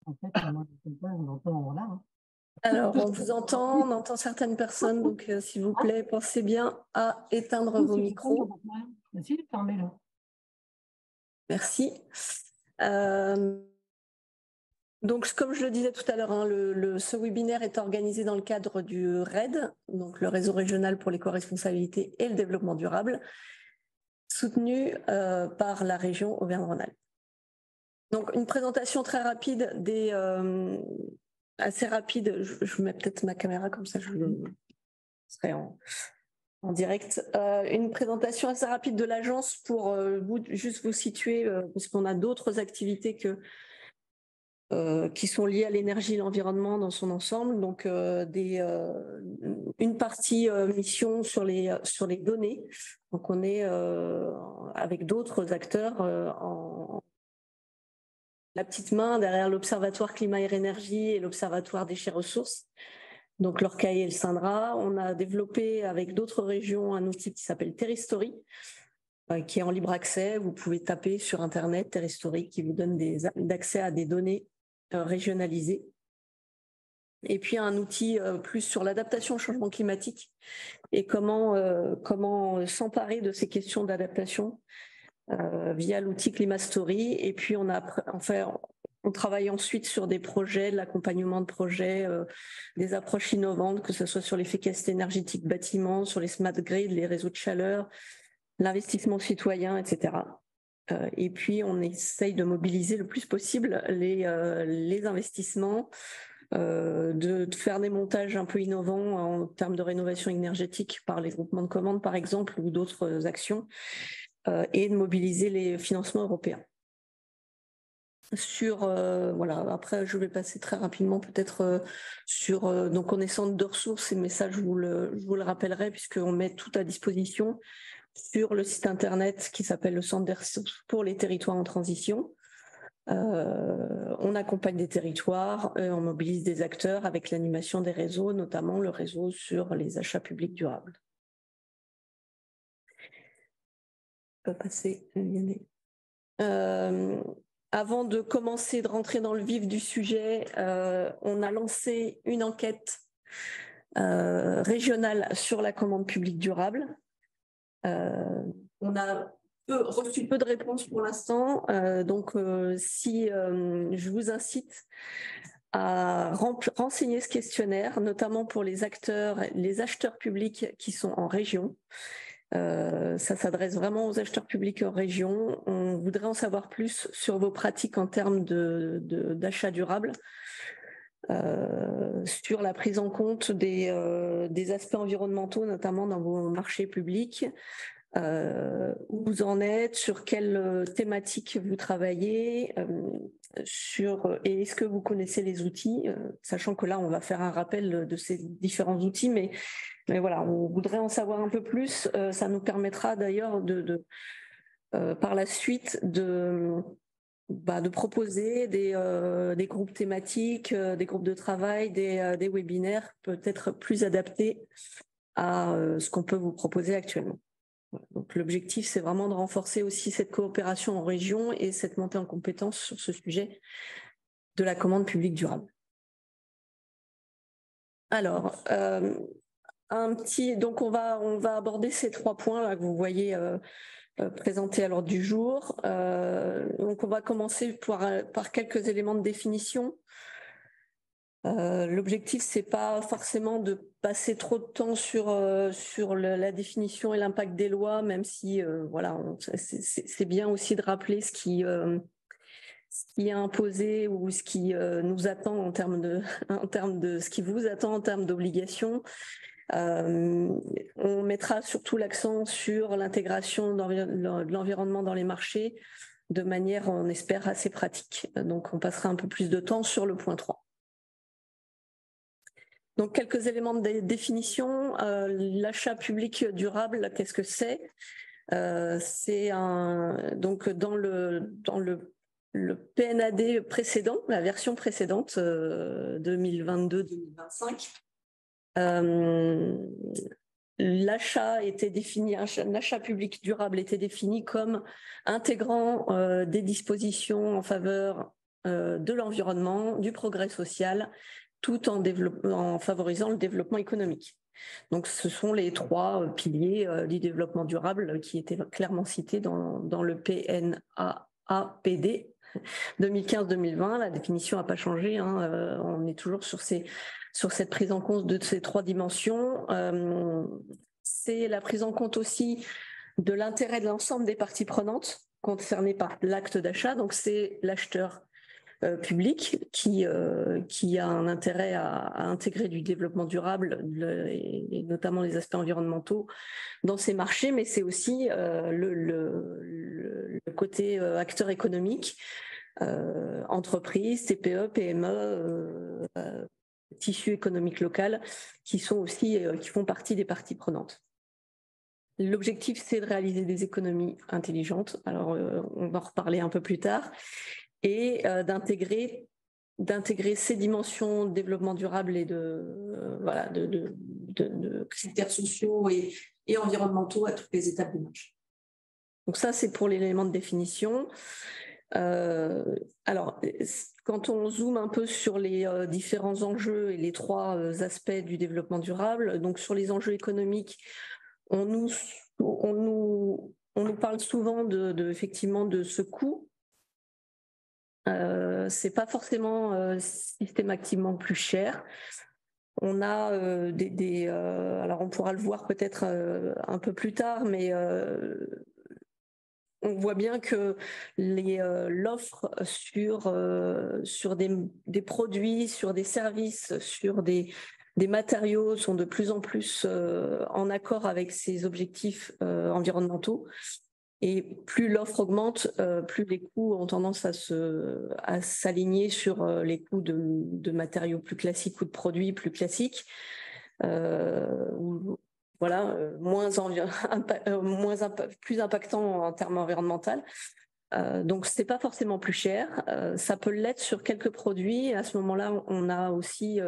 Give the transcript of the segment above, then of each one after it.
En fait, moi, on entend là. Hein. Alors, on entend certaines personnes, donc s'il vous plaît, pensez bien à éteindre vos micros. Si, fermez-le. Merci. Donc, comme je le disais tout à l'heure, hein, ce webinaire est organisé dans le cadre du RAID, donc le réseau régional pour l'éco-responsabilité et le développement durable, soutenu par la région Auvergne-Rhône-Alpes. Donc, une présentation très rapide assez rapide. Je mets peut-être ma caméra comme ça, je serai en direct. Une présentation assez rapide de l'agence pour juste vous situer, parce qu'on a d'autres activités qui sont liées à l'énergie et l'environnement dans son ensemble. Donc, une partie mission sur les données. Donc, on est avec d'autres acteurs la petite main derrière l'Observatoire Climat et Énergie et l'Observatoire Déchets Ressources. Donc, l'Orcaille et le Sindra. On a développé avec d'autres régions un outil qui s'appelle Terristory, qui est en libre accès. Vous pouvez taper sur Internet Terristory qui vous donne d'accès à des données régionalisées. Et puis un outil plus sur l'adaptation au changement climatique et comment s'emparer de ces questions d'adaptation via l'outil Climastory. Et puis on travaille ensuite sur des projets, de l'accompagnement de projets, des approches innovantes, que ce soit sur l'efficacité énergétique bâtiments, sur les smart grids, les réseaux de chaleur, l'investissement citoyen, etc. Et puis on essaye de mobiliser le plus possible les investissements, de faire des montages un peu innovants en termes de rénovation énergétique par les groupements de commandes par exemple ou d'autres actions, et de mobiliser les financements européens. Voilà, après je vais passer très rapidement peut-être sur donc on est centre de ressources, mais ça je vous le rappellerai puisqu'on met tout à disposition sur le site internet qui s'appelle le Centre des ressources pour les territoires en transition. On accompagne des territoires, on mobilise des acteurs avec l'animation des réseaux, notamment le réseau sur les achats publics durables. On peut passer. Avant de commencer, de rentrer dans le vif du sujet, on a lancé une enquête régionale sur la commande publique durable. On a reçu peu de réponses pour l'instant, donc si je vous incite à renseigner ce questionnaire, notamment pour les acheteurs publics qui sont en région. Ça s'adresse vraiment aux acheteurs publics en région. On voudrait en savoir plus sur vos pratiques en termes d'achat durable, sur la prise en compte des aspects environnementaux, notamment dans vos marchés publics, où vous en êtes, sur quelles thématiques vous travaillez, et est-ce que vous connaissez les outils, sachant que là on va faire un rappel de ces différents outils, mais voilà, on voudrait en savoir un peu plus. Ça nous permettra d'ailleurs par la suite de proposer des groupes thématiques, des groupes de travail, des webinaires peut-être plus adaptés à ce qu'on peut vous proposer actuellement. Donc l'objectif, c'est vraiment de renforcer aussi cette coopération en région et cette montée en compétences sur ce sujet de la commande publique durable. Alors, donc on va aborder ces 3 points là que vous voyez présentés à l'ordre du jour. Donc on va commencer par quelques éléments de définition. L'objectif, c'est pas forcément de passer trop de temps sur la définition et l'impact des lois, même si voilà, c'est bien aussi de rappeler ce qui est imposé ou ce qui nous attend en termes de ce qui vous attend en termes d'obligations. On mettra surtout l'accent sur l'intégration de l'environnement dans les marchés de manière, on espère, assez pratique. Donc on passera un peu plus de temps sur le point 3. Donc, quelques éléments de définition. L'achat public durable, qu'est-ce que c'est? C'est donc dans le PNAD précédent, la version précédente, 2022-2025. L'achat était défini, un achat public durable était défini comme intégrant des dispositions en faveur de l'environnement, du progrès social, tout en favorisant le développement économique. Donc, ce sont les 3 piliers du développement durable qui étaient clairement cités dans le PNAAPD 2015-2020. La définition n'a pas changé, hein, on est toujours sur cette prise en compte de ces 3 dimensions. C'est la prise en compte aussi de l'intérêt de l'ensemble des parties prenantes concernées par l'acte d'achat. Donc, c'est l'acheteur public qui a un intérêt à intégrer du développement durable et notamment les aspects environnementaux dans ces marchés, mais c'est aussi le côté acteur économique, entreprises, TPE, PME, tissu économique local, qui sont aussi qui font partie des parties prenantes. L'objectif, c'est de réaliser des économies intelligentes. Alors, on va en reparler un peu plus tard. Et d'intégrer ces dimensions de développement durable et de critères sociaux et environnementaux à toutes les étapes du marché. Donc ça, c'est pour l'élément de définition. Alors, quand on zoome un peu sur les différents enjeux et les 3 aspects du développement durable, donc sur les enjeux économiques, on nous parle souvent effectivement de ce coût. C'est pas forcément systématiquement plus cher. On a alors on pourra le voir peut-être un peu plus tard, mais on voit bien que l'offre sur des produits, sur des services, sur des matériaux sont de plus en plus en accord avec ces objectifs environnementaux. Et plus l'offre augmente, plus les coûts ont tendance à s'aligner sur les coûts de matériaux plus classiques ou de produits plus classiques. Plus impactant en termes environnementaux. Donc, c'est pas forcément plus cher. Ça peut l'être sur quelques produits. À ce moment-là, on a aussi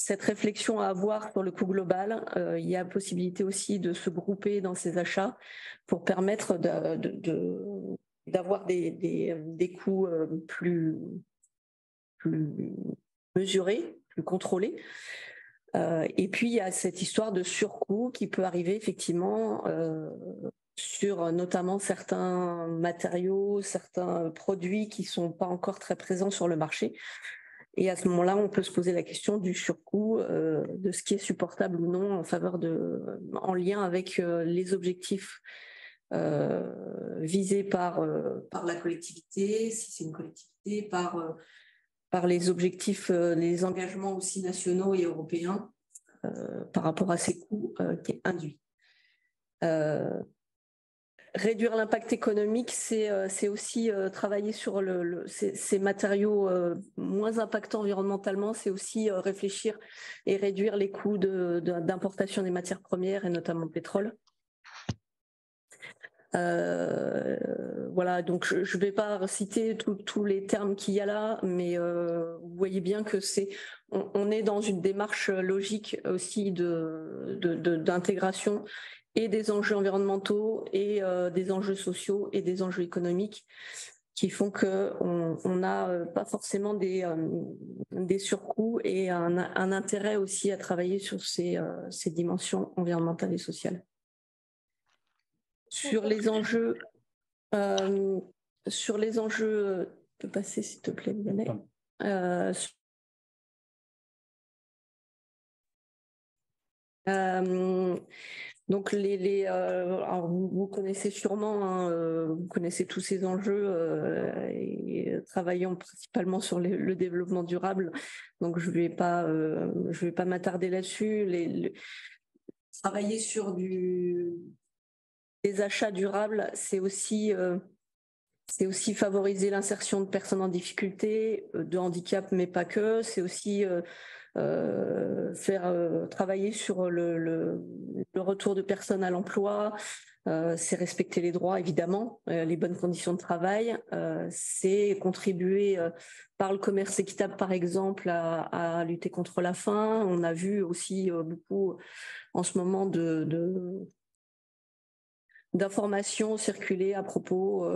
cette réflexion à avoir sur le coût global. Il y a possibilité aussi de se grouper dans ces achats pour permettre d'avoir des coûts plus mesurés, plus contrôlés. Et puis, il y a cette histoire de surcoût qui peut arriver effectivement sur notamment certains matériaux, certains produits qui ne sont pas encore très présents sur le marché. Et à ce moment-là, on peut se poser la question du surcoût, de ce qui est supportable ou non en lien avec les objectifs visés par la collectivité, si c'est une collectivité, par les objectifs, les engagements aussi nationaux et européens par rapport à ces coûts qui est induit. Réduire l'impact économique, c'est aussi travailler sur ces matériaux moins impactants environnementalement, c'est aussi réfléchir et réduire les coûts d'importation des matières premières et notamment le pétrole. Voilà, donc je ne vais pas citer tous les termes qu'il y a là, mais vous voyez bien que on est dans une démarche logique aussi d'intégration et des enjeux environnementaux et des enjeux sociaux et des enjeux économiques qui font qu'on n'a pas forcément des surcoûts et un intérêt aussi à travailler sur ces dimensions environnementales et sociales. Sur les enjeux, tu peux passer s'il te plaît, Vianney. Donc alors vous connaissez sûrement, hein, vous connaissez tous ces enjeux et travaillant principalement sur le développement durable. Donc je vais pas m'attarder là-dessus. Travailler sur des achats durables, c'est aussi favoriser l'insertion de personnes en difficulté, de handicap, mais pas que. C'est aussi travailler sur le retour de personnes à l'emploi. C'est respecter les droits, évidemment, les bonnes conditions de travail. C'est contribuer par le commerce équitable, par exemple, à lutter contre la faim. On a vu aussi beaucoup en ce moment d'informations circulées à propos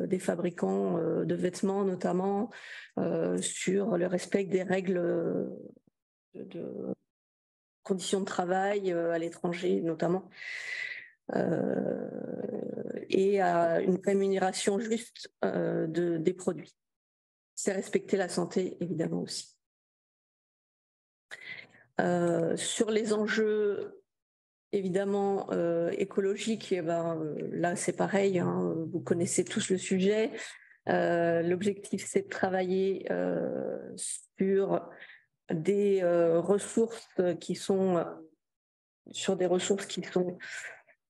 des fabricants de vêtements notamment, sur le respect des règles de conditions de travail à l'étranger notamment, et à une rémunération juste des produits. C'est respecter la santé évidemment aussi. Sur les enjeux évidemment écologiques, eh ben, là c'est pareil, hein, vous connaissez tous le sujet. L'objectif c'est de travailler sur des ressources qui sont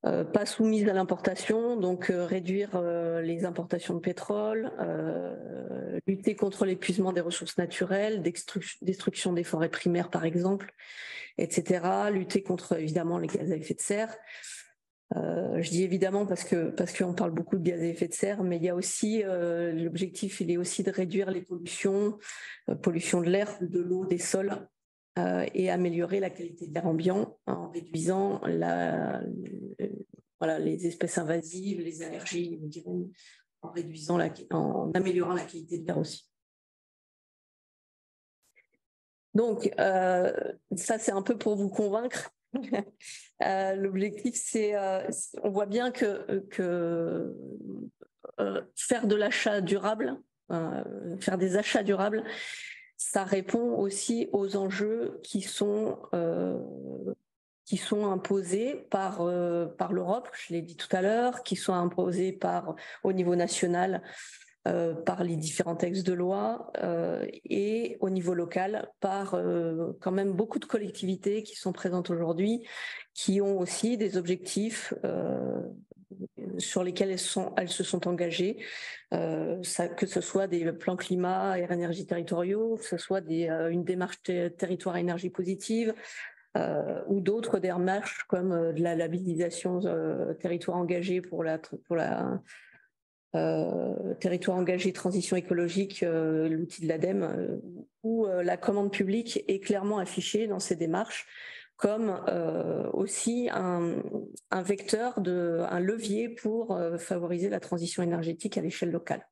pas soumises à l'importation, donc réduire les importations de pétrole, lutter contre l'épuisement des ressources naturelles, destruction des forêts primaires par exemple, etc. Lutter contre évidemment les gaz à effet de serre. Je dis évidemment parce qu'on parle beaucoup de gaz à effet de serre, mais il y a aussi l'objectif, il est aussi de réduire les pollutions, pollution de l'air, de l'eau, des sols, et améliorer la qualité de l'air ambiant en réduisant les espèces invasives, les allergies, en améliorant la qualité de l'air aussi. Donc, ça, c'est un peu pour vous convaincre. L'objectif, on voit bien que faire de l'achat durable, faire des achats durables, ça répond aussi aux enjeux qui sont imposés par l'Europe, je l'ai dit tout à l'heure, qui sont imposés au niveau national par les différents textes de loi, et au niveau local par quand même beaucoup de collectivités qui sont présentes aujourd'hui, qui ont aussi des objectifs sur lesquels elles se sont engagées, que ce soit des plans climat et énergie territoriaux, que ce soit une démarche territoire énergie positive, ou d'autres démarches comme de la labellisation territoire engagé pour la territoire engagé transition écologique, l'outil de l'ADEME, où la commande publique est clairement affichée dans ces démarches comme aussi un vecteur, un levier pour favoriser la transition énergétique à l'échelle locale.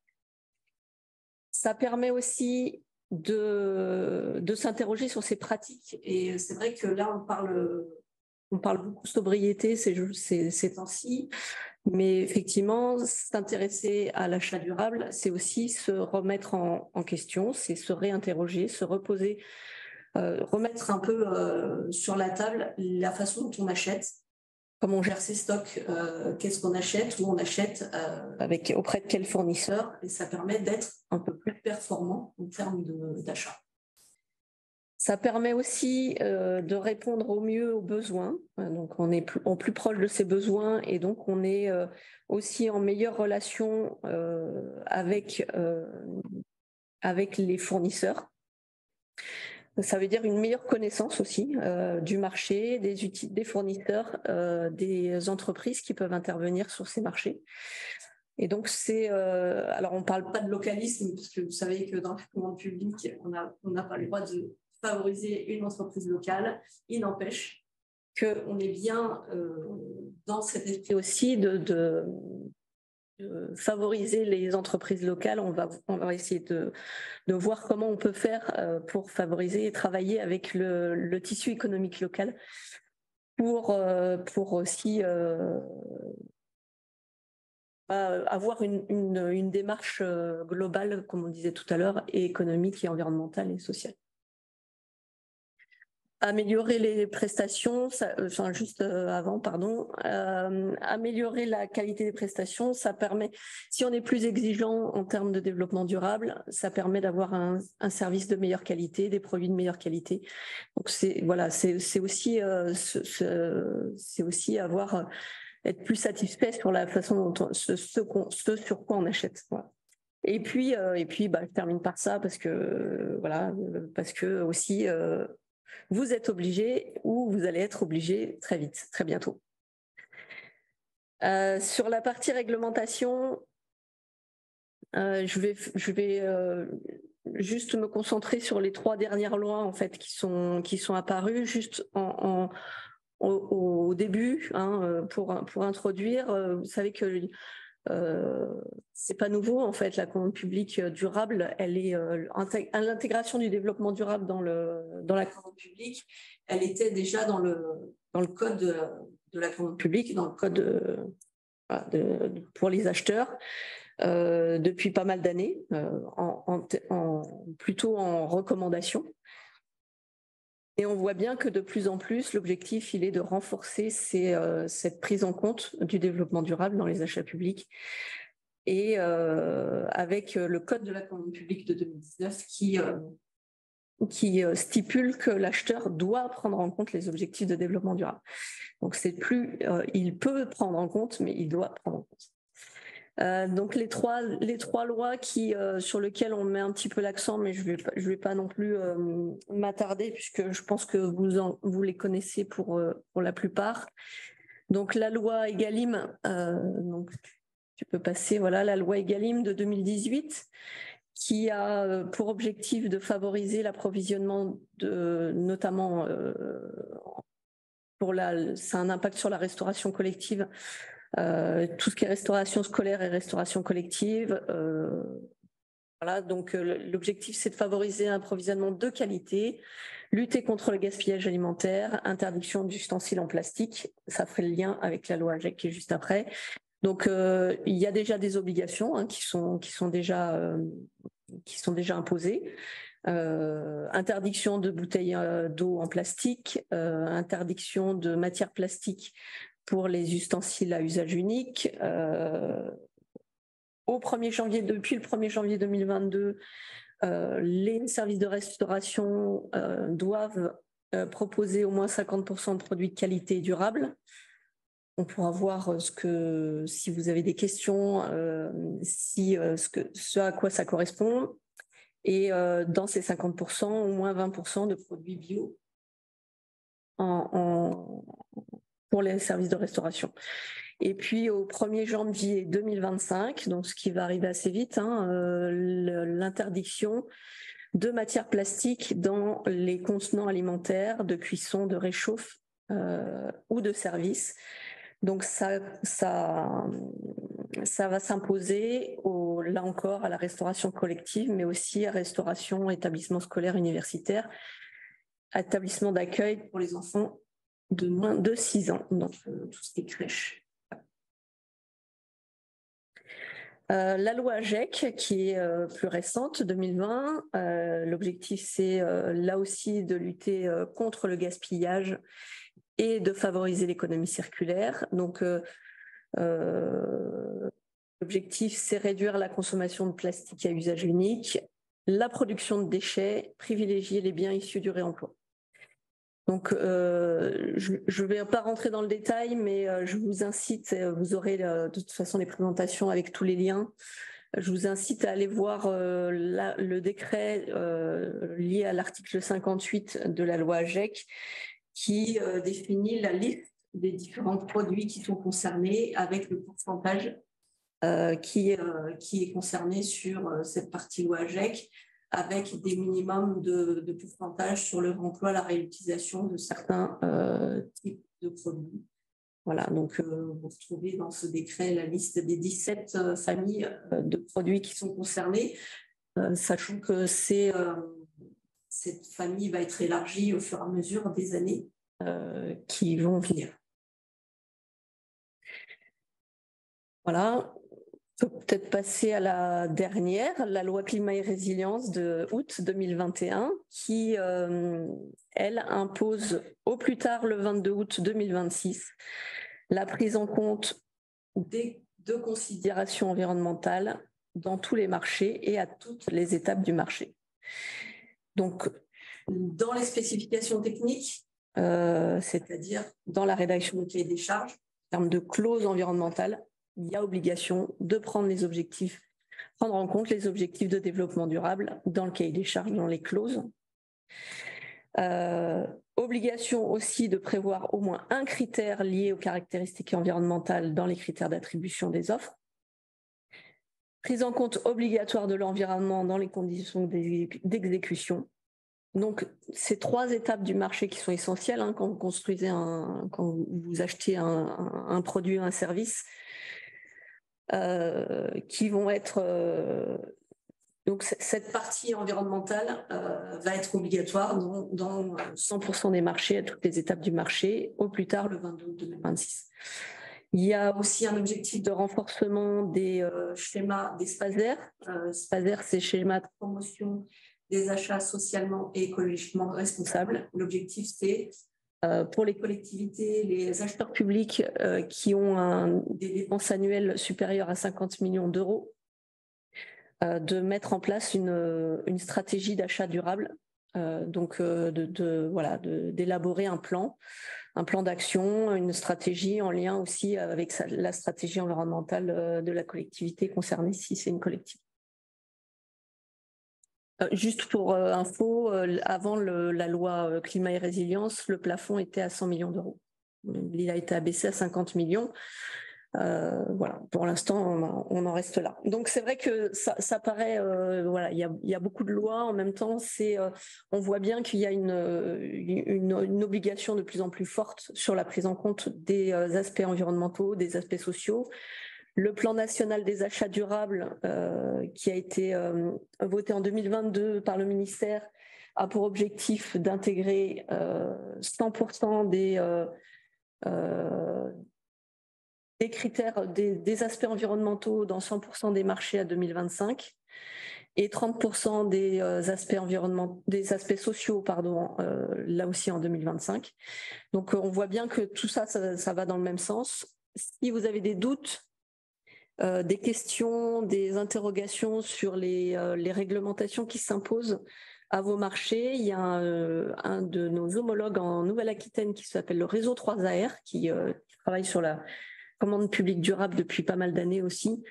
Ça permet aussi de s'interroger sur ces pratiques, et c'est vrai que là on parle beaucoup de sobriété ces temps-ci, mais effectivement s'intéresser à l'achat durable, c'est aussi se remettre en question, c'est se réinterroger, se reposer, remettre un peu sur la table la façon dont on achète, comment on gère ses stocks, qu'est-ce qu'on achète, où on achète, auprès de quel fournisseur, et ça permet d'être un peu plus performant en termes d'achat. Ça permet aussi de répondre au mieux aux besoins, donc on est plus proche de ses besoins, et donc on est aussi en meilleure relation avec les fournisseurs. Ça veut dire une meilleure connaissance aussi du marché, des fournisseurs, des entreprises qui peuvent intervenir sur ces marchés. Et donc alors on ne parle pas de localisme, parce que vous savez que dans la commande publique, on n'a pas le droit de favoriser une entreprise locale. Il n'empêche qu'on est bien dans cet esprit aussi de favoriser les entreprises locales. On va essayer de voir comment on peut faire pour favoriser et travailler avec le tissu économique local pour aussi avoir une démarche globale, comme on disait tout à l'heure, et économique et environnementale et sociale. Améliorer les prestations, améliorer la qualité des prestations, ça permet, si on est plus exigeant en termes de développement durable, ça permet d'avoir un service de meilleure qualité, des produits de meilleure qualité. Donc c'est aussi être plus satisfait sur la façon dont ce sur quoi on achète. Voilà. Et puis je termine par ça parce que aussi vous êtes obligés, ou vous allez être obligés très vite, très bientôt. Sur la partie réglementation, je vais juste me concentrer sur les 3 dernières lois en fait qui sont apparues, juste au début, hein, pour introduire, vous savez que c'est pas nouveau en fait, la commande publique durable, elle est l'intégration du développement durable dans la commande publique, elle était déjà dans le code de la commande publique, dans le code pour les acheteurs depuis pas mal d'années, plutôt en recommandation. Et on voit bien que de plus en plus, l'objectif, il est de renforcer cette prise en compte du développement durable dans les achats publics. Et avec le Code de la commande publique de 2019 qui stipule que l'acheteur doit prendre en compte les objectifs de développement durable. Donc, c'est plus, il peut prendre en compte, mais il doit prendre en compte. Donc les trois lois sur lesquelles on met un petit peu l'accent, mais je vais pas non plus m'attarder puisque je pense que vous les connaissez pour la plupart. Donc la loi Egalim, donc tu peux passer, voilà, la loi Egalim de 2018 qui a pour objectif de favoriser l'approvisionnement notamment c'est un impact sur la restauration collective. Tout ce qui est restauration scolaire et restauration collective. Voilà, donc l'objectif, c'est de favoriser un approvisionnement de qualité, lutter contre le gaspillage alimentaire, interdiction d'ustensiles en plastique. Ça ferait le lien avec la loi AGEC qui est juste après. Donc, il y a déjà des obligations qui sont déjà imposées. Interdiction de bouteilles d'eau en plastique, interdiction de matières plastiques pour les ustensiles à usage unique. Depuis le 1er janvier 2022, les services de restauration doivent proposer au moins 50% de produits de qualité et durables. On pourra voir si vous avez des questions, ce à quoi ça correspond. Et dans ces 50%, au moins 20% de produits bio pour les services de restauration. Et puis au 1er janvier 2025, donc ce qui va arriver assez vite, l'interdiction de matières plastiques dans les contenants alimentaires, de cuisson, de réchauffe ou de service. Donc ça va s'imposer là encore à la restauration collective, mais aussi à restauration, établissement scolaire, universitaire, établissement d'accueil pour les enfants de moins de 6 ans, donc tout ce qui est crèche. La loi AGEC, qui est plus récente, 2020, l'objectif c'est là aussi de lutter contre le gaspillage et de favoriser l'économie circulaire. Donc l'objectif c'est réduire la consommation de plastique à usage unique, la production de déchets, privilégier les biens issus du réemploi. Donc, je ne vais pas rentrer dans le détail, mais je vous incite, vous aurez de toute façon les présentations avec tous les liens. Je vous incite à aller voir le décret lié à l'article 58 de la loi AGEC qui définit la liste des différents produits qui sont concernés avec le pourcentage qui est concerné sur cette partie loi AGEC, avec des minimums de pourcentage sur le réemploi, la réutilisation de certains types de produits. Voilà, donc vous retrouvez dans ce décret la liste des 17 familles de produits qui sont concernés, sachant que cette famille va être élargie au fur et à mesure des années qui vont venir. Voilà. On peut peut-être passer à la dernière, la loi climat et résilience de août 2021, qui, elle, impose au plus tard le 22 août 2026 la prise en compte de considérations environnementales dans tous les marchés et à toutes les étapes du marché. Donc, dans les spécifications techniques, c'est-à-dire dans la rédaction du cahier des charges, en termes de clauses environnementales, il y a obligation de prendre en compte les objectifs de développement durable dans le cahier des charges, dans les clauses. Obligation aussi de prévoir au moins un critère lié aux caractéristiques environnementales dans les critères d'attribution des offres. Prise en compte obligatoire de l'environnement dans les conditions d'exécution. Donc, ces 3 étapes du marché qui sont essentielles hein, quand vous construisez quand vous achetez un produit, un service, qui vont être donc cette partie environnementale va être obligatoire dans 100% des marchés, à toutes les étapes du marché, au plus tard le 22 août 2026. Il y a aussi un objectif de renforcement des schémas des SPASER. SPASER, c'est schéma de promotion des achats socialement et écologiquement responsables. L'objectif, c'est pour les collectivités, les acheteurs publics qui ont des dépenses annuelles supérieures à 50 millions d'euros, de mettre en place une stratégie d'achat durable, donc d'élaborer un plan d'action, une stratégie en lien aussi avec la stratégie environnementale de la collectivité concernée, si c'est une collectivité. Juste pour info, avant la loi climat et résilience, le plafond était à 100 millions d'euros. Il a été abaissé à 50 millions. Voilà, pour l'instant, on en reste là. Donc c'est vrai que ça paraît, voilà, il y a beaucoup de lois. En même temps, on voit bien qu'il y a une obligation de plus en plus forte sur la prise en compte des aspects environnementaux, des aspects sociaux. Le plan national des achats durables, qui a été voté en 2022 par le ministère, a pour objectif d'intégrer 100% des critères, des aspects environnementaux dans 100% des marchés à 2025 et 30% des aspects sociaux, là aussi en 2025. Donc on voit bien que tout ça va dans le même sens. Si vous avez des doutes, des questions, des interrogations sur les réglementations qui s'imposent à vos marchés, il y a un de nos homologues en Nouvelle-Aquitaine qui s'appelle le réseau 3AR, qui travaille sur la commande publique durable depuis pas mal d'années aussi,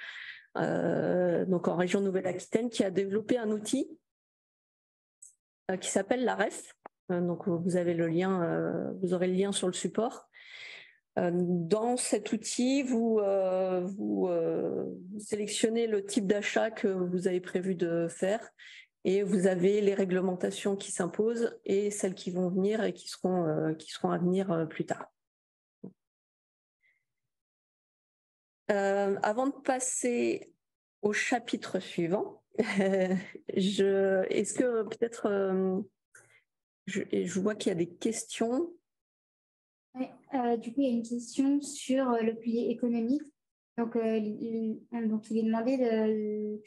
donc en région Nouvelle-Aquitaine, qui a développé un outil qui s'appelle la REF. Donc vous avez le lien, vous aurez le lien sur le support. Dans cet outil, vous sélectionnez le type d'achat que vous avez prévu de faire et vous avez les réglementations qui s'imposent et celles qui vont venir et qui seront à venir plus tard. Avant de passer au chapitre suivant, est-ce que peut-être je vois qu'il y a des questions. Oui, du coup, il y a une question sur le pilier économique. Donc, il est demandé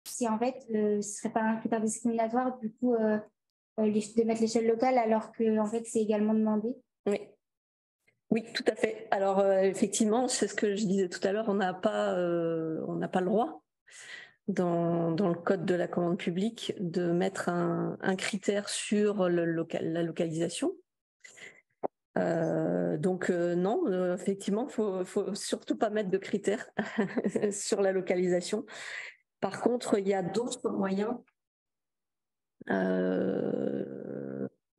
si en fait, ce ne serait pas un critère discriminatoire du coup de mettre l'échelle locale alors que en fait, c'est également demandé. Oui, tout à fait. Alors effectivement, c'est ce que je disais tout à l'heure, on n'a pas le droit dans le code de la commande publique de mettre un critère sur la localisation. Donc non, effectivement, faut surtout pas mettre de critères sur la localisation. Par contre, il y a d'autres moyens.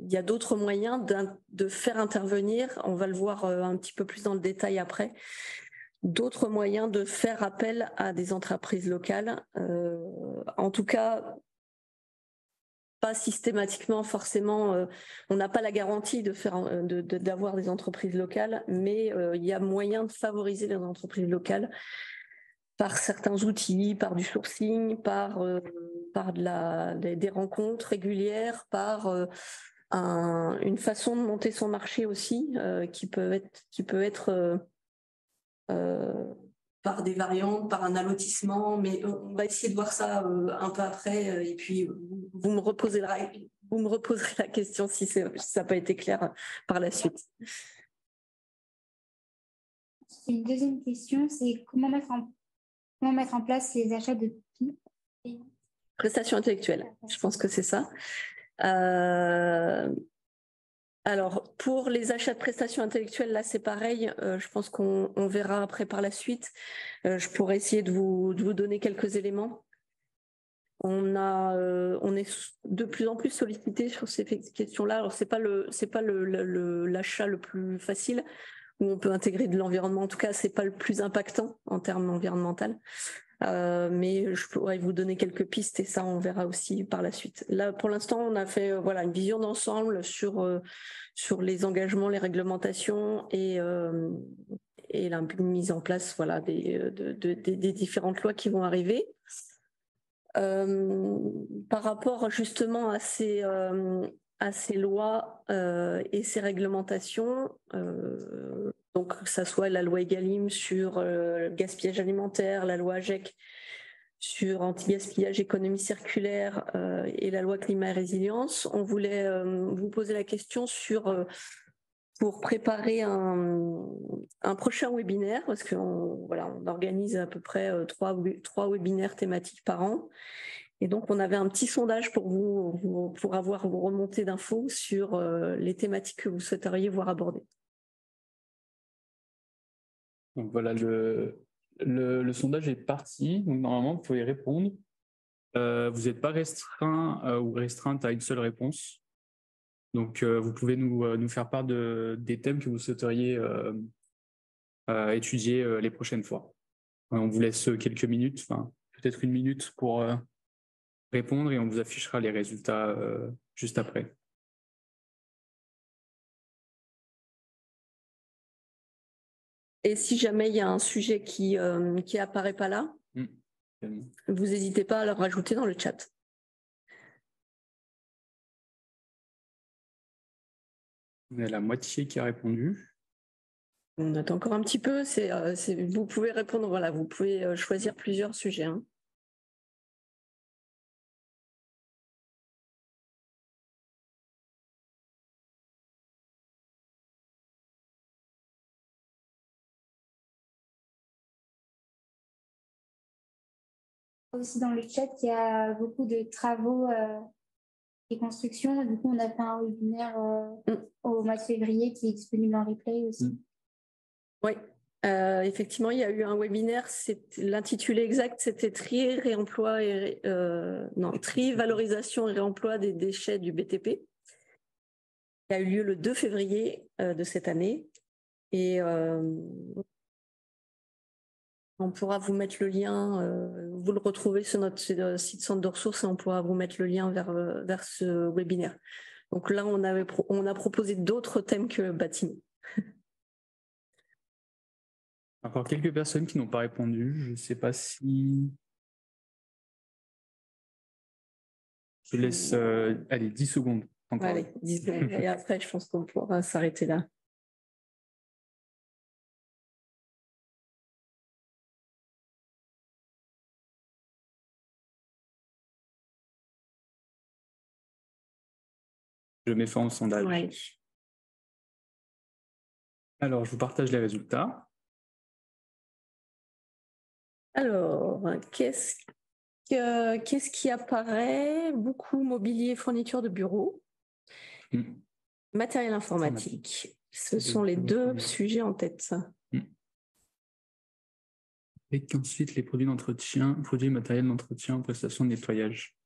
Il y a d'autres moyens de faire intervenir, on va le voir un petit peu plus dans le détail après, d'autres moyens de faire appel à des entreprises locales. En tout cas, pas systématiquement forcément, on n'a pas la garantie d'avoir des entreprises locales, mais il y a moyen de favoriser les entreprises locales par certains outils, par du sourcing, par des rencontres régulières, par une façon de monter son marché aussi, qui peut être par des variantes, par un allotissement, mais on va essayer de voir ça un peu après, et puis vous me reposerez la question si ça n'a pas été clair par la suite. Une deuxième question, c'est comment mettre en place les achats de prestations intellectuelles, je pense que c'est ça. Alors, pour les achats de prestations intellectuelles, là, c'est pareil. Je pense qu'on verra après par la suite. Je pourrais essayer de vous donner quelques éléments. On est de plus en plus sollicité sur ces questions-là. Alors, c'est pas l'achat le plus facile où on peut intégrer de l'environnement. En tout cas, c'est pas le plus impactant en termes environnementaux. Mais je pourrais vous donner quelques pistes et ça, on verra aussi par la suite. Là, pour l'instant, on a fait une vision d'ensemble sur les engagements, les réglementations et la mise en place des différentes lois qui vont arriver. Par rapport justement à ces lois et ces réglementations, donc que ça soit la loi Egalim sur le gaspillage alimentaire, la loi AGEC sur anti-gaspillage, économie circulaire et la loi climat et résilience, on voulait vous poser la question pour préparer un prochain webinaire, parce qu'on organise à peu près trois webinaires thématiques par an. Et donc, on avait un petit sondage pour vous pour avoir vos remontées d'infos sur les thématiques que vous souhaiteriez voir abordées. Donc voilà, le sondage est parti. Donc normalement, vous pouvez répondre. Vous n'êtes pas restreint ou restreinte à une seule réponse. Donc, vous pouvez nous faire part des thèmes que vous souhaiteriez étudier les prochaines fois. On vous laisse quelques minutes, peut-être 1 minute pour répondre et on vous affichera les résultats juste après. Et si jamais il y a un sujet qui apparaît pas là, vous n'hésitez pas à le rajouter dans le chat. On a la moitié qui a répondu. On attend encore un petit peu. Vous pouvez répondre, vous pouvez choisir plusieurs sujets. Hein. Aussi dans le chat, il y a beaucoup de travaux et constructions. Du coup, on a fait un webinaire au mois de février qui est disponible en replay aussi. Oui, effectivement, il y a eu un webinaire. L'intitulé exact, c'était tri, valorisation et réemploi des déchets du BTP. Il a eu lieu le 2 février de cette année. Et on pourra vous mettre le lien, vous le retrouvez sur notre site centre de ressources et on pourra vous mettre le lien vers ce webinaire. Donc là, on a proposé d'autres thèmes que le bâtiment. Encore quelques personnes qui n'ont pas répondu. Je ne sais pas si... Je laisse 10 secondes. Encore. Allez, 10 secondes. Et après, je pense qu'on pourra s'arrêter là. Je mets fin au sondage. Ouais. Alors, je vous partage les résultats. Alors, qu'est-ce qui apparaît? Beaucoup mobilier et fourniture de bureau. Matériel informatique. Ce sont les deux sujets en tête. Et qu'ensuite, les produits d'entretien, produits et matériel d'entretien, prestations de nettoyage.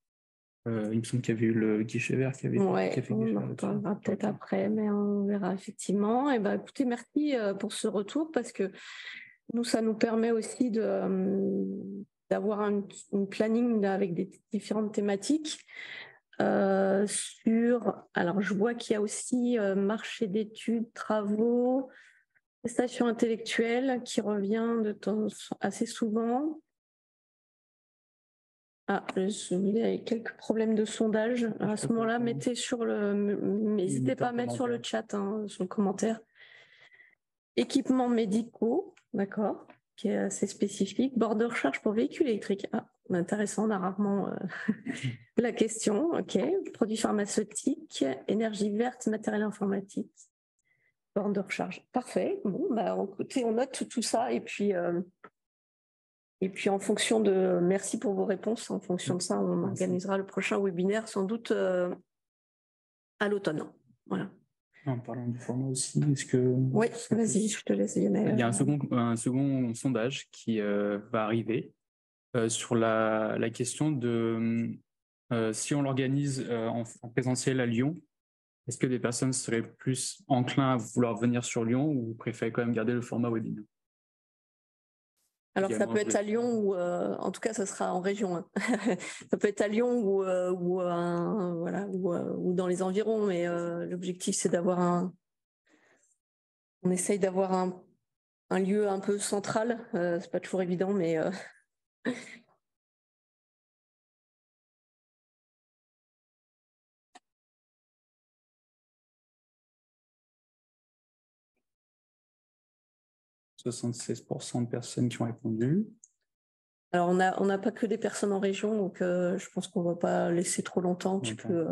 Il me semble qu'il y avait eu le guichet vert qui avait fait on en parlera peut-être après, mais on verra effectivement. Et écoutez, merci pour ce retour parce que nous, ça nous permet aussi d'avoir un planning avec des différentes thématiques. Alors, je vois qu'il y a aussi marché d'études, travaux, prestations intellectuelles qui revient assez souvent. Il y a quelques problèmes de sondage. À ce moment-là, n'hésitez pas à mettre sur le chat, sur le commentaire. Équipements médicaux, d'accord, qui est assez spécifique. Borne de recharge pour véhicules électriques. Intéressant, on a rarement la question. Ok. Produits pharmaceutiques, énergie verte, matériel informatique, borne de recharge. Parfait. Bon, écoutez, on note tout ça et puis en fonction de... Merci pour vos réponses. En fonction de ça, on organisera le prochain webinaire sans doute à l'automne. Voilà. En parlant du format aussi, est-ce que... Oui, vas-y, je te laisse, Lionel. Il y a un second sondage qui va arriver sur la question de si on l'organise en présentiel à Lyon, est-ce que des personnes seraient plus enclins à vouloir venir sur Lyon ou préfèrent quand même garder le format webinaire? Alors, ça également peut être à Lyon ou, en tout cas, ça sera en région, hein. Ça peut être à Lyon ou dans les environs, mais l'objectif, c'est d'avoir on essaye d'avoir un lieu un peu central. C'est pas toujours évident, mais 76% de personnes qui ont répondu. alors, on n'a pas que des personnes en région, donc je pense qu'on ne va pas laisser trop longtemps. Tu peux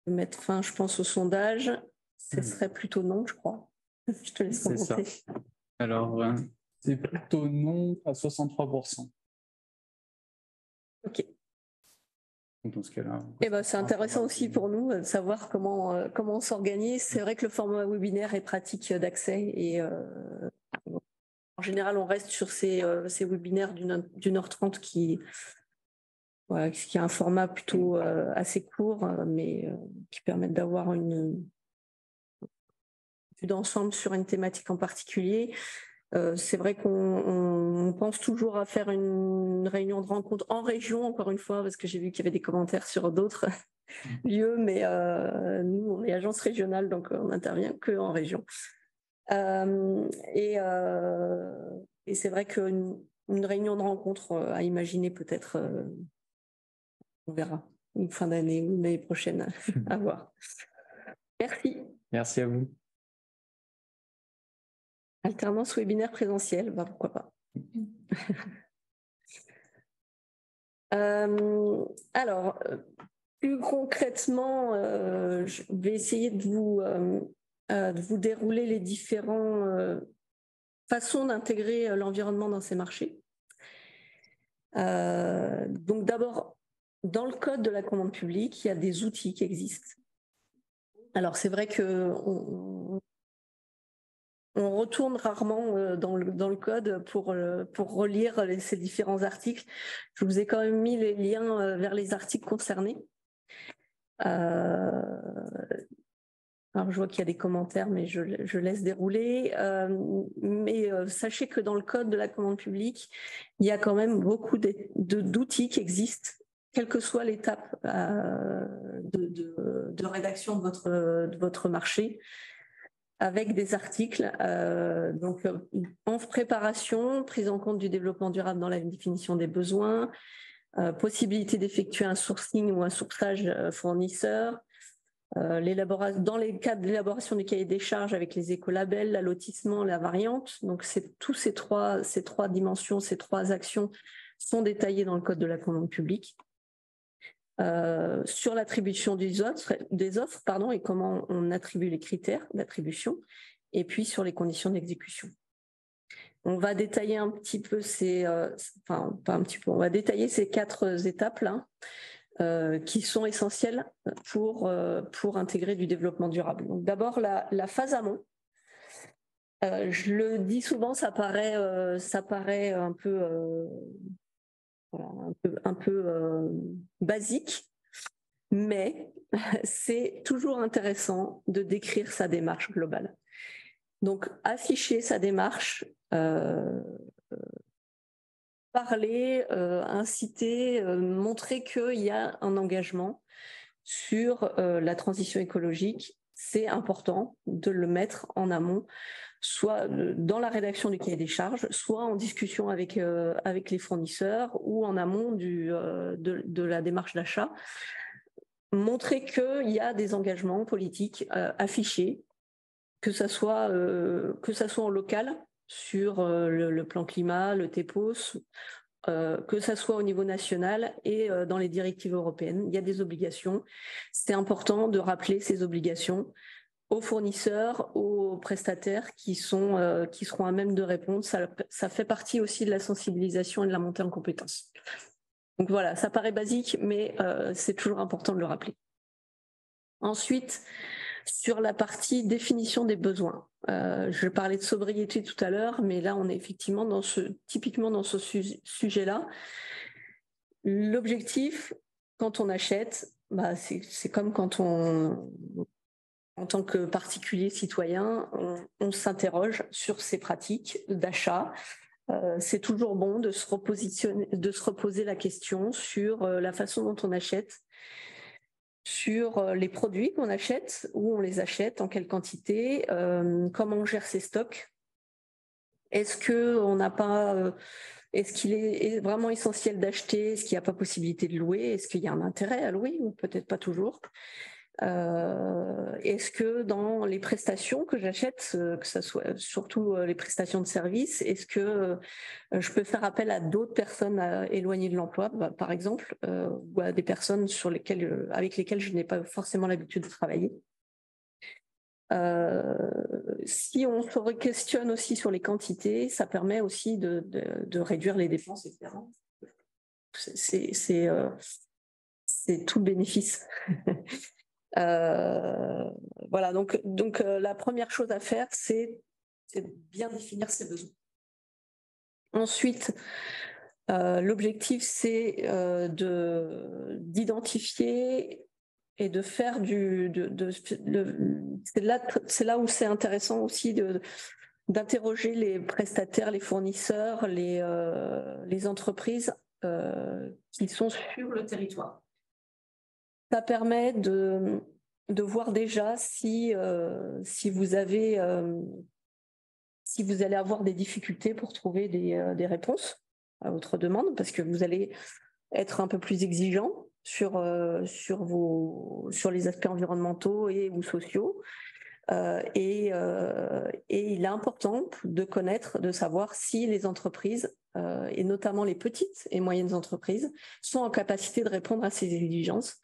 mettre fin, je pense, au sondage. Ce serait plutôt non, je crois. Je te laisse commenter. Alors, c'est plutôt non à 63%. OK. Dans ce cas-là, C'est intéressant aussi pour nous de savoir comment on s'organise. C'est vrai que le format webinaire est pratique d'accès et en général, on reste sur ces webinaires d'1h30 qui est un format plutôt assez court, mais qui permettent d'avoir une vue d'ensemble sur une thématique en particulier. C'est vrai qu'on pense toujours à faire une réunion de rencontre en région, encore une fois, parce que j'ai vu qu'il y avait des commentaires sur d'autres lieux, mais nous, on est agence régionale, donc on n'intervient qu'en région. Et c'est vrai qu'une réunion de rencontre à imaginer peut-être, on verra, une fin d'année ou l'année prochaine, à voir. Merci. Merci à vous. Alternance webinaire présentiel, pourquoi pas. Alors, plus concrètement, je vais essayer de vous dérouler les différentes façons d'intégrer l'environnement dans ces marchés. Donc d'abord, dans le code de la commande publique, il y a des outils qui existent. Alors c'est vrai qu'on retourne rarement dans le code pour relire ces différents articles. Je vous ai quand même mis les liens vers les articles concernés. Alors, je vois qu'il y a des commentaires, mais je laisse dérouler. Mais sachez que dans le code de la commande publique, il y a quand même beaucoup d'outils qui existent, quelle que soit l'étape de rédaction de votre marché, avec des articles donc en préparation, prise en compte du développement durable dans la définition des besoins, possibilité d'effectuer un sourcing ou un sourçage fournisseur, dans les cas de l'élaboration du cahier des charges avec les écolabels, l'allotissement, la variante. Donc, tous ces trois dimensions, ces trois actions sont détaillées dans le code de la commande publique. Sur l'attribution des offres, et comment on attribue les critères d'attribution, et puis sur les conditions d'exécution. On va détailler un petit peu on va détailler ces 4 étapes-là. Qui sont essentielles pour intégrer du développement durable. Donc d'abord la phase amont. Je le dis souvent, ça paraît un peu basique, mais c'est toujours intéressant de décrire sa démarche globale. Donc afficher sa démarche, parler, inciter, montrer qu'il y a un engagement sur la transition écologique. C'est important de le mettre en amont, soit dans la rédaction du cahier des charges, soit en discussion avec les fournisseurs ou en amont de la démarche d'achat. Montrer qu'il y a des engagements politiques affichés, que ça soit en local, sur le plan climat, le TEPOS, que ça soit au niveau national et dans les directives européennes. Il y a des obligations. C'est important de rappeler ces obligations aux fournisseurs, aux prestataires qui seront à même de répondre. Ça fait partie aussi de la sensibilisation et de la montée en compétences. Donc voilà, ça paraît basique, mais c'est toujours important de le rappeler. Ensuite, sur la partie définition des besoins. Je parlais de sobriété tout à l'heure, mais là, on est effectivement typiquement dans ce sujet-là. L'objectif, quand on achète, c'est comme quand on en tant que particulier citoyen, on s'interroge sur ces pratiques d'achat. C'est toujours bon de se reposer la question sur la façon dont on achète, sur les produits qu'on achète, où on les achète, en quelle quantité, comment on gère ses stocks. Est-ce qu'il est vraiment essentiel d'acheter? Est-ce qu'il n'y a pas possibilité de louer? Est-ce qu'il y a un intérêt à louer ou peut-être pas toujours? Est-ce que dans les prestations que j'achète, que ce soit surtout les prestations de services, est-ce que je peux faire appel à d'autres personnes éloignées de l'emploi, par exemple, ou à des personnes avec lesquelles je n'ai pas forcément l'habitude de travailler? Si on se questionne aussi sur les quantités, ça permet aussi de réduire les dépenses, etc. C'est tout le bénéfice. Voilà, donc la première chose à faire, c'est bien définir ses besoins. Ensuite, l'objectif, c'est d'identifier et de faire c'est là où c'est intéressant aussi d'interroger les prestataires, les fournisseurs, les entreprises qui sont sur le territoire. Ça permet de voir déjà si vous allez avoir des difficultés pour trouver des réponses à votre demande, parce que vous allez être un peu plus exigeant sur les aspects environnementaux ou sociaux. Et il est important de savoir si les entreprises, et notamment les petites et moyennes entreprises, sont en capacité de répondre à ces exigences.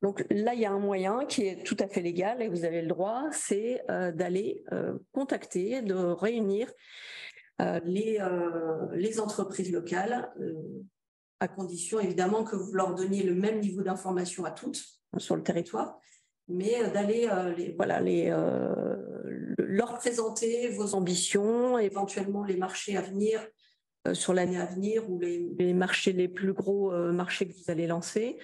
Donc là, il y a un moyen qui est tout à fait légal et vous avez le droit, c'est d'aller contacter, de réunir les entreprises locales, à condition évidemment que vous leur donniez le même niveau d'information à toutes sur le territoire, mais d'aller leur présenter vos ambitions, éventuellement les marchés à venir sur l'année à venir ou les marchés, les plus gros marchés que vous allez lancer.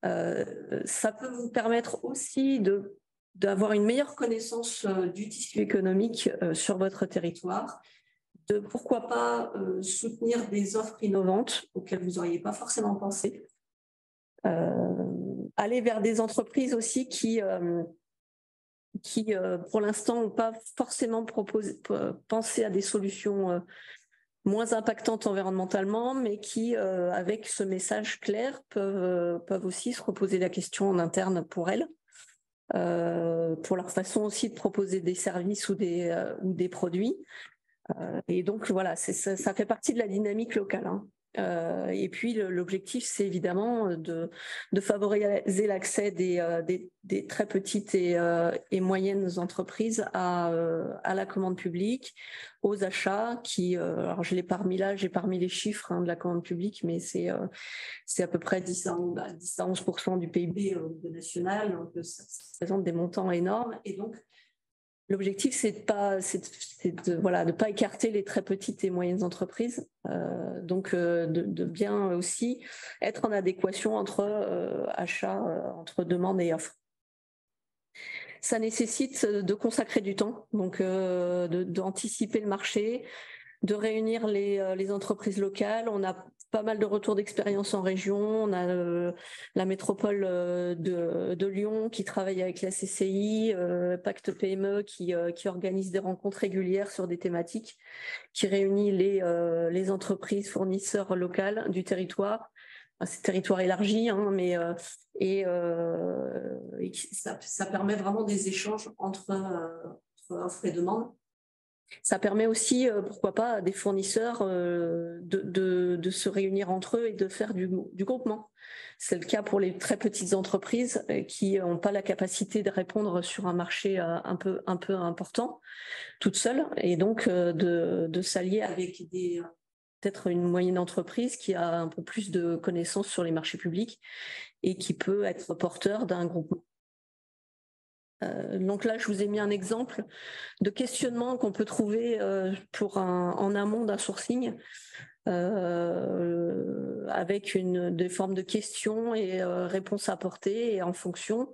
Ça peut vous permettre aussi d'avoir une meilleure connaissance du tissu économique sur votre territoire, de pourquoi pas soutenir des offres innovantes auxquelles vous n'auriez pas forcément pensé. Aller vers des entreprises aussi qui pour l'instant n'ont pas forcément pensé à des solutions moins impactantes environnementalement, mais qui, avec ce message clair, peuvent aussi se reposer la question en interne pour elles, pour leur façon aussi de proposer des services ou des produits. Et donc voilà, ça fait partie de la dynamique locale, hein. Et puis l'objectif, c'est évidemment de favoriser l'accès des très petites et moyennes entreprises à la commande publique, aux achats qui, alors je l'ai pas remis là, j'ai pas remis les chiffres de la commande publique, mais c'est à peu près 10 à 11% du PIB national, donc ça représente des montants énormes. Et donc l'objectif, c'est de pas écarter les très petites et moyennes entreprises, donc de bien aussi être en adéquation entre achat, entre demande et offre. Ça nécessite de consacrer du temps, donc d'anticiper le marché, de réunir les entreprises locales. On a pas mal de retours d'expérience en région. On a la métropole de Lyon qui travaille avec la CCI, Pacte PME qui organise des rencontres régulières sur des thématiques, qui réunit les entreprises fournisseurs locales du territoire. C'est territoire élargi, hein, mais ça permet vraiment des échanges entre offre et demande. Ça permet aussi, pourquoi pas, à des fournisseurs de se réunir entre eux et de faire du groupement. C'est le cas pour les très petites entreprises qui n'ont pas la capacité de répondre sur un marché un peu important toutes seules, et donc de s'allier avec peut-être une moyenne entreprise qui a un peu plus de connaissances sur les marchés publics et qui peut être porteur d'un groupement. Donc là, je vous ai mis un exemple de questionnement qu'on peut trouver en amont d'un sourcing. avec des formes de questions et réponses apportées, et en fonction,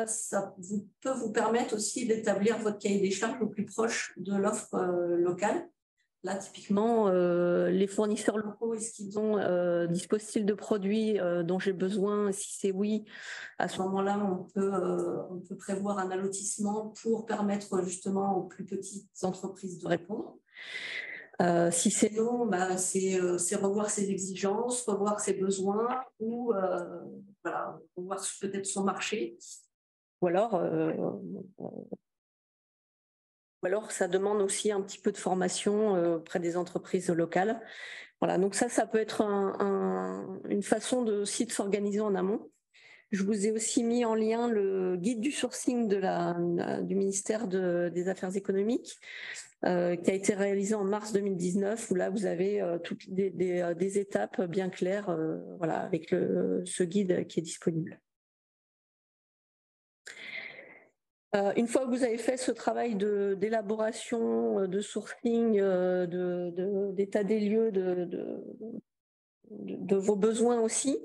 ça peut vous permettre aussi d'établir votre cahier des charges au plus proche de l'offre locale. Là, typiquement, les fournisseurs locaux, est-ce qu'ils ont disposent-ils de produits dont j'ai besoin? Si c'est oui, à ce moment-là, on peut prévoir un allotissement pour permettre justement aux plus petites entreprises de répondre. Si c'est non, c'est revoir ses exigences, revoir ses besoins ou revoir peut-être son marché. Ou alors ça demande aussi un petit peu de formation auprès des entreprises locales. Voilà, donc ça peut être une façon aussi de s'organiser en amont. Je vous ai aussi mis en lien le guide du sourcing du ministère des Affaires économiques qui a été réalisé en mars 2019, où là vous avez toutes des étapes bien claires avec ce guide qui est disponible. Une fois que vous avez fait ce travail d'élaboration, de sourcing, d'état des lieux, de vos besoins aussi,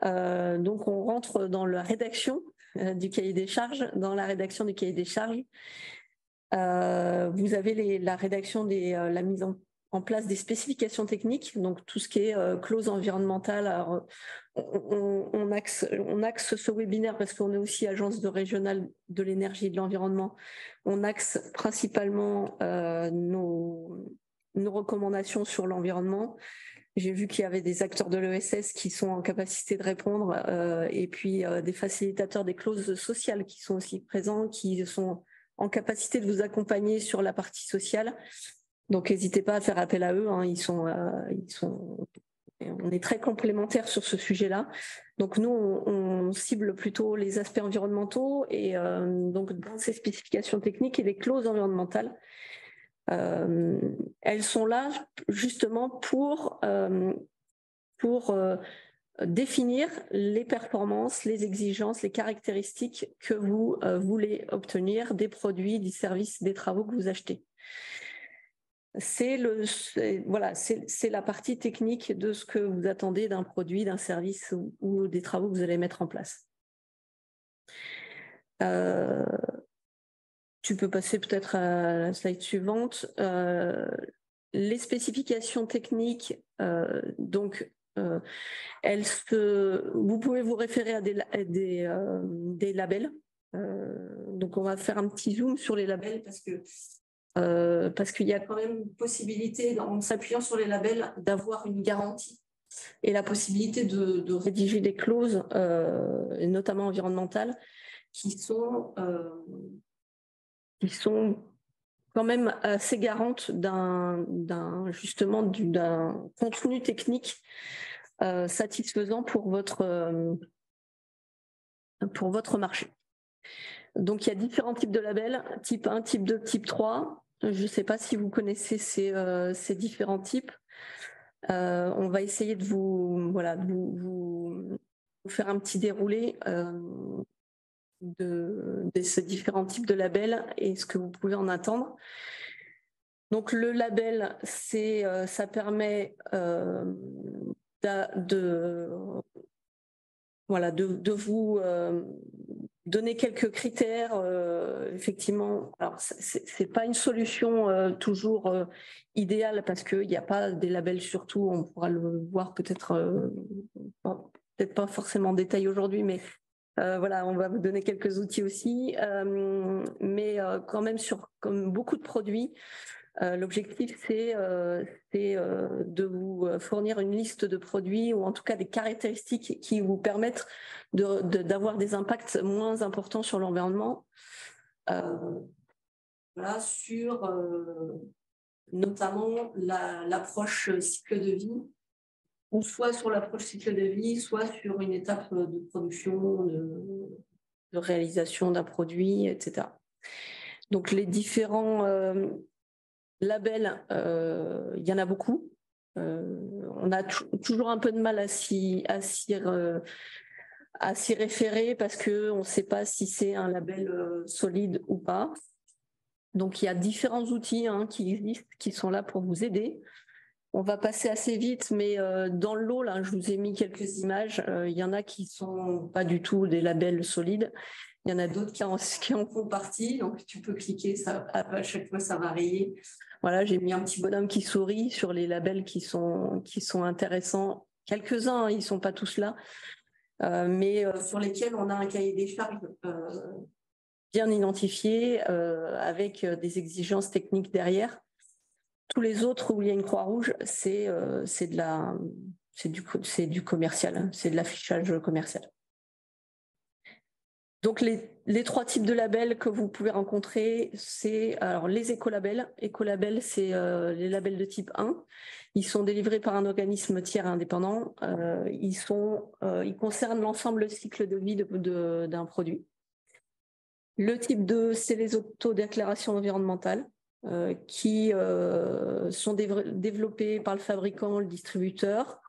donc on rentre dans la rédaction du cahier des charges. Dans la rédaction du cahier des charges, vous avez la rédaction la mise en place des spécifications techniques, donc tout ce qui est clause environnementale. Alors, on axe ce webinaire parce qu'on est aussi agence régionale de l'énergie et de l'environnement. On axe principalement nos recommandations sur l'environnement. J'ai vu qu'il y avait des acteurs de l'ESS qui sont en capacité de répondre et puis des facilitateurs des clauses sociales qui sont aussi présents, qui sont en capacité de vous accompagner sur la partie sociale. Donc, n'hésitez pas à faire appel à eux. Hein. On est très complémentaires sur ce sujet-là. Donc, nous, on cible plutôt les aspects environnementaux et donc dans ces spécifications techniques et les clauses environnementales. Elles sont là justement pour définir les performances, les exigences, les caractéristiques que vous voulez obtenir des produits, des services, des travaux que vous achetez. C'est la partie technique de ce que vous attendez d'un produit, d'un service ou des travaux que vous allez mettre en place. Tu peux passer peut-être à la slide suivante. Les spécifications techniques, vous pouvez vous référer à des labels. Donc on va faire un petit zoom sur les labels parce qu'il y a quand même une possibilité, en s'appuyant sur les labels, d'avoir une garantie et la possibilité de rédiger des clauses, et notamment environnementales, qui sont quand même assez garantes d'un contenu technique satisfaisant pour votre marché. Donc, il y a différents types de labels, type 1, type 2, type 3. Je ne sais pas si vous connaissez ces différents types. On va essayer de vous faire un petit déroulé de ces différents types de labels et ce que vous pouvez en attendre. Donc, le label, ça permet de vous donner quelques critères. Effectivement, alors c'est pas une solution toujours idéale parce qu'il n'y a pas des labels sur tout. On pourra le voir peut-être pas forcément en détail aujourd'hui, mais on va vous donner quelques outils aussi. Mais quand même, comme beaucoup de produits, l'objectif, c'est de vous fournir une liste de produits ou en tout cas des caractéristiques qui vous permettent d'avoir des impacts moins importants sur l'environnement. Sur notamment l'approche cycle de vie, ou soit sur l'approche cycle de vie, soit sur une étape de production, de réalisation d'un produit, etc. Donc les différents labels, il y en a beaucoup. On a toujours un peu de mal à s'y référer parce qu'on ne sait pas si c'est un label solide ou pas. Donc, il y a différents outils qui existent, qui sont là pour vous aider. On va passer assez vite, mais dans le lot, là, je vous ai mis quelques images. Il y en a qui sont pas du tout des labels solides. Il y en a d'autres qui en font partie. Donc, tu peux cliquer, ça, à chaque fois, ça va rayer. Voilà, j'ai mis un petit bonhomme qui sourit sur les labels qui sont intéressants. Quelques-uns, hein, ils sont pas tous là, mais sur lesquels on a un cahier des charges bien identifié, avec des exigences techniques derrière. Tous les autres où il y a une croix rouge, c'est du commercial, hein, c'est de l'affichage commercial. Donc les trois types de labels que vous pouvez rencontrer, c'est alors les écolabels. Écolabels, c'est les labels de type 1. Ils sont délivrés par un organisme tiers indépendant. Ils concernent l'ensemble du cycle de vie d'un produit. Le type 2, c'est les autodéclarations environnementales qui sont développées par le fabricant, le distributeur.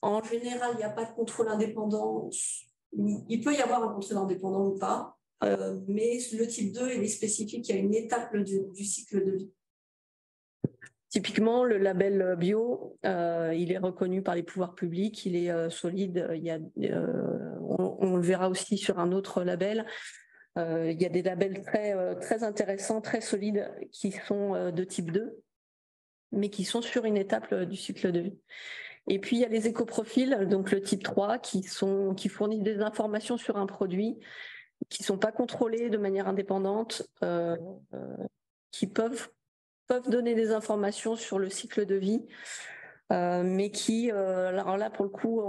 En général, il n'y a pas de contrôle indépendant. Il peut y avoir un contrôle indépendant ou pas, mais le type 2, il est spécifique, il y a une étape du cycle de vie. Typiquement, le label bio, il est reconnu par les pouvoirs publics, il est solide. On le verra aussi sur un autre label. Il y a des labels très intéressants, très solides, qui sont de type 2, mais qui sont sur une étape du cycle de vie. Et puis, il y a les écoprofils, donc le type 3, qui fournissent des informations sur un produit, qui ne sont pas contrôlés de manière indépendante, qui peuvent donner des informations sur le cycle de vie, mais qui, alors là, pour le coup,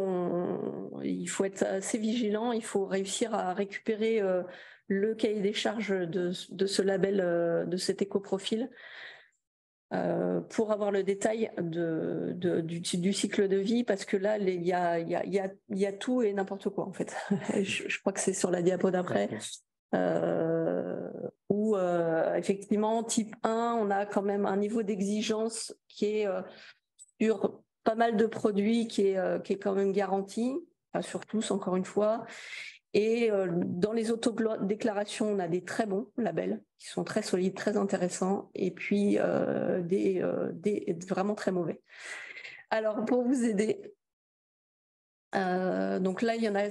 il faut être assez vigilant, il faut réussir à récupérer le cahier des charges de ce label, de cet écoprofil, pour avoir le détail du cycle de vie, parce que là, il y a tout et n'importe quoi, en fait. Je crois que c'est sur la diapo d'après. Où effectivement, type 1, on a quand même un niveau d'exigence qui est sur pas mal de produits qui est quand même garanti, pas sur tous, encore une fois. Et dans les autodéclarations, on a des très bons labels qui sont très solides, très intéressants, et puis des vraiment très mauvais. Alors, pour vous aider, donc là, il y en a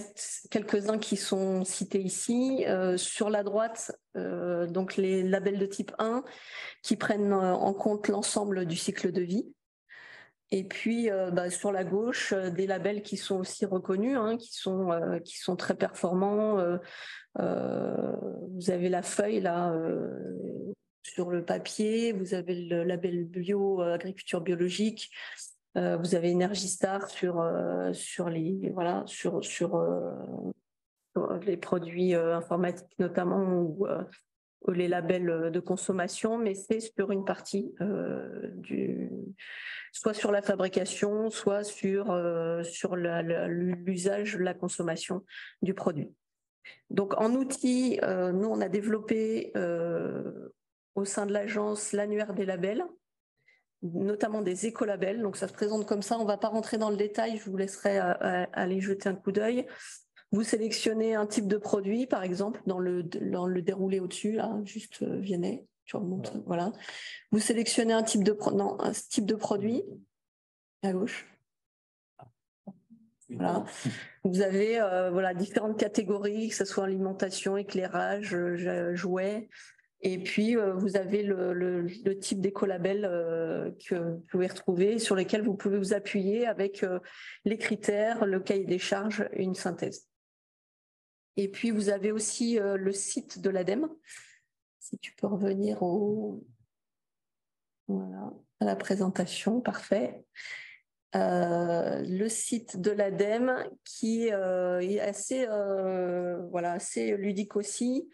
quelques-uns qui sont cités ici. Sur la droite, donc les labels de type 1 qui prennent en compte l'ensemble du cycle de vie. Et puis sur la gauche, des labels qui sont aussi reconnus, hein, qui sont très performants. Vous avez la feuille là sur le papier, vous avez le label bio, agriculture biologique. Vous avez Energy Star sur les produits informatiques notamment, ou les labels de consommation, mais c'est sur une partie soit sur la fabrication, soit sur l'usage, la consommation du produit. Donc en outil, nous on a développé au sein de l'agence l'annuaire des labels, notamment des écolabels. Donc ça se présente comme ça, on ne va pas rentrer dans le détail, je vous laisserai aller jeter un coup d'œil. Vous sélectionnez un type de produit, par exemple, dans le déroulé au-dessus, là, juste Vianney, tu remontes, voilà. Vous sélectionnez un type de produit, à gauche. Voilà. Vous avez différentes catégories, que ce soit alimentation, éclairage, jouets. Et puis, vous avez le type d'écolabel que vous pouvez retrouver, sur lesquels vous pouvez vous appuyer avec les critères, le cahier des charges et une synthèse. Et puis, vous avez aussi le site de l'ADEME. Si tu peux revenir à la présentation, parfait. Le site de l'ADEME qui est assez ludique aussi.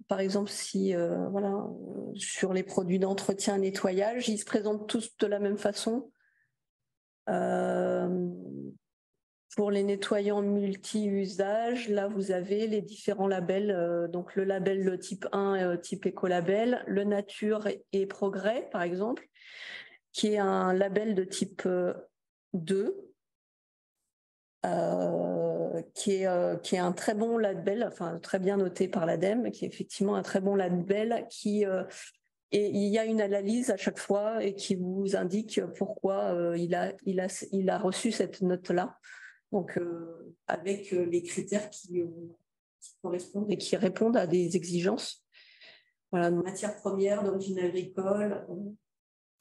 Par exemple, sur les produits d'entretien et nettoyage, ils se présentent tous de la même façon. Pour les nettoyants multi-usages, là, vous avez les différents labels. Donc, le label type 1, type écolabel, le Nature et Progrès, par exemple, qui est un label de type 2, qui est un très bon label, enfin très bien noté par l'ADEME, qui est effectivement un très bon label qui Et il y a une analyse à chaque fois et qui vous indique pourquoi il a reçu cette note-là. Donc, avec les critères qui correspondent et qui répondent à des exigences. Voilà, matières premières d'origine agricole,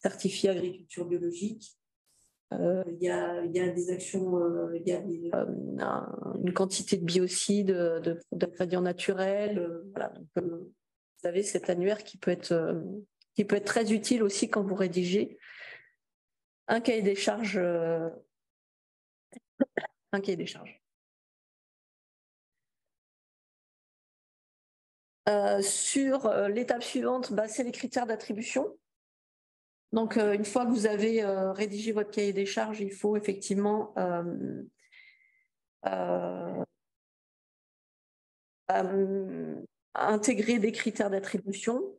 certifié agriculture biologique. Il y a des actions, il y a une quantité de biocides, d'ingrédients naturels. Voilà. Donc, vous avez cet annuaire qui peut être très utile aussi quand vous rédigez un cahier des charges. Un cahier des charges. Sur l'étape suivante, c'est les critères d'attribution. Donc, une fois que vous avez rédigé votre cahier des charges, il faut effectivement intégrer des critères d'attribution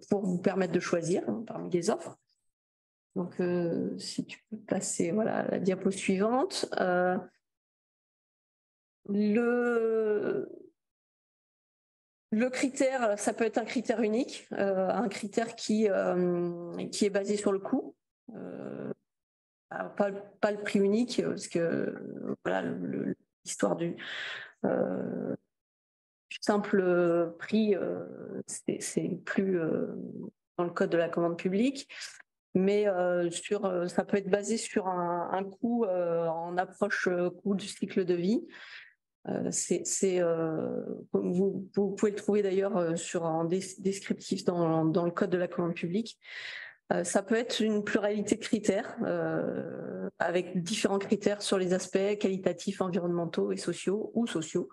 pour vous permettre de choisir parmi les offres. Donc, si tu peux passer à la diapo suivante. Le critère, ça peut être un critère unique, un critère qui est basé sur le coût. Pas le prix unique, parce que l'histoire du simple prix, c'est plus dans le code de la commande publique, mais ça peut être basé sur un coût en approche coût du cycle de vie. Vous pouvez le trouver d'ailleurs sur un descriptif dans le code de la commande publique. Ça peut être une pluralité de critères avec différents critères sur les aspects qualitatifs, environnementaux et sociaux ou sociaux.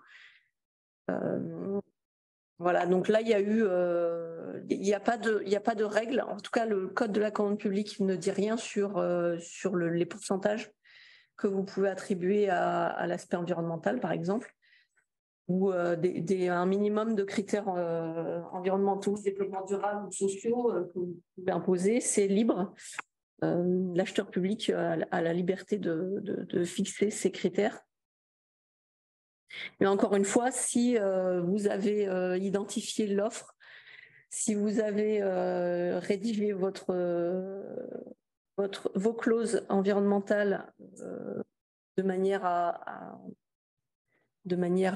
Voilà, donc là, il n'y a pas de règle. En tout cas, le code de la commande publique ne dit rien sur les pourcentages que vous pouvez attribuer à l'aspect environnemental, par exemple, ou un minimum de critères environnementaux, développement durable ou sociaux que vous pouvez imposer. C'est libre. L'acheteur public a la liberté de fixer ces critères. Mais encore une fois, si vous avez identifié l'offre, si vous avez rédigé vos clauses environnementales de manière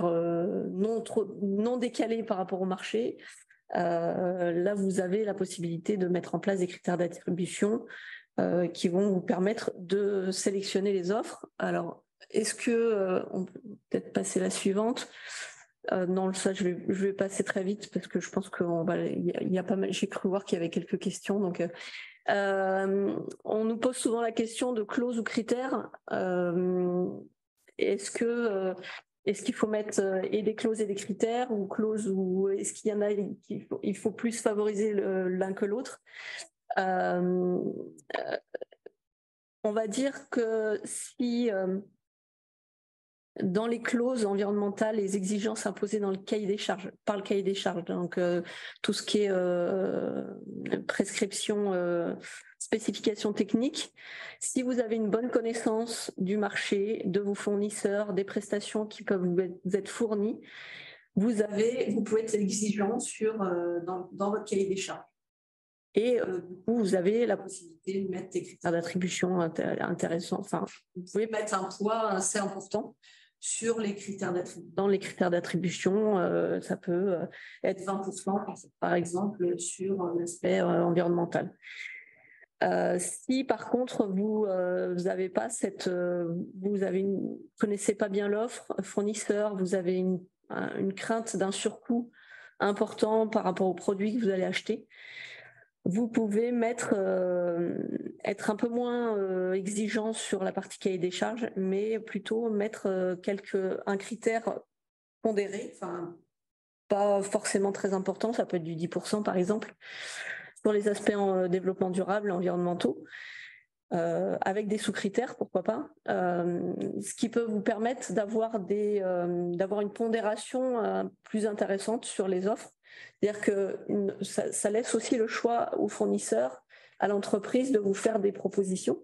non décalée par rapport au marché, là, vous avez la possibilité de mettre en place des critères d'attribution qui vont vous permettre de sélectionner les offres. Alors, est-ce que on peut peut-être passer la suivante? Non, ça, je vais passer très vite parce que je pense qu'il y a pas mal. J'ai cru voir qu'il y avait quelques questions. Donc, on nous pose souvent la question de clauses ou critères. Est-ce qu'il faut mettre et des clauses et des critères ou clauses, ou est-ce qu'il y en a il faut plus favoriser l'un que l'autre? On va dire que si dans les clauses environnementales, les exigences imposées dans le cahier des charges, par le cahier des charges, donc tout ce qui est prescription, spécifications techniques, si vous avez une bonne connaissance du marché, de vos fournisseurs, des prestations qui peuvent vous être fournies, vous pouvez être exigeant dans votre cahier des charges. Et du coup, vous avez la possibilité de mettre des critères d'attribution intéressants. Enfin, vous pouvez mettre un poids assez important sur les critères d'attribution. Dans les critères d'attribution, ça peut être 20%, par exemple, sur l'aspect environnemental. Si par contre vous avez pas connaissez pas bien l'offre fournisseur, vous avez une crainte d'un surcoût important par rapport aux produits que vous allez acheter, vous pouvez être un peu moins exigeant sur la partie cahier des charges, mais plutôt mettre un critère pondéré, enfin pas forcément très important, ça peut être du 10% par exemple, sur les aspects en développement durable, environnementaux, avec des sous-critères, pourquoi pas, ce qui peut vous permettre d'avoir une pondération plus intéressante sur les offres. C'est-à-dire que ça laisse aussi le choix aux fournisseurs, à l'entreprise de vous faire des propositions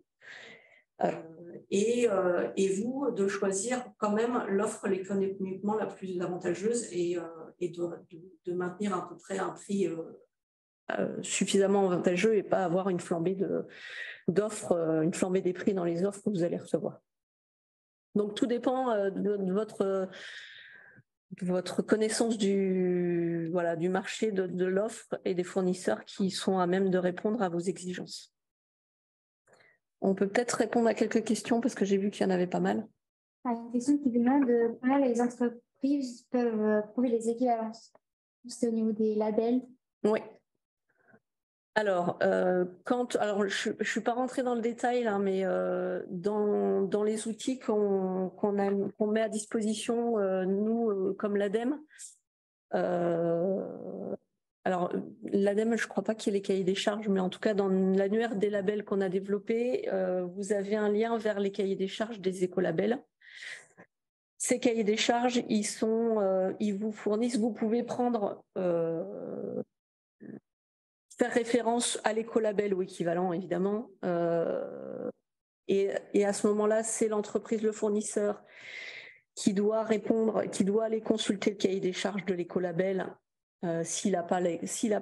et vous de choisir quand même l'offre économiquement la plus avantageuse et de maintenir à peu près un prix suffisamment avantageux et pas avoir une flambée d'offres, une flambée des prix dans les offres que vous allez recevoir. Donc tout dépend de votre connaissance du marché, de l'offre et des fournisseurs qui sont à même de répondre à vos exigences. On peut peut-être répondre à quelques questions parce que j'ai vu qu'il y en avait pas mal. Il y a une question qui demande comment les entreprises peuvent prouver les équivalences. C'est au niveau des labels. Oui. Alors, je ne suis pas rentrée dans le détail là, mais dans les outils qu'on met à disposition, nous, comme l'ADEME, alors l'ADEME, je ne crois pas qu'il y ait les cahiers des charges, mais en tout cas, dans l'annuaire des labels qu'on a développé, vous avez un lien vers les cahiers des charges des écolabels. Ces cahiers des charges, ils vous fournissent, vous pouvez prendre... faire référence à l'écolabel ou équivalent, évidemment. Et à ce moment-là, c'est l'entreprise, le fournisseur, qui doit répondre, qui doit aller consulter le cahier des charges de l'écolabel. S'il n'a pas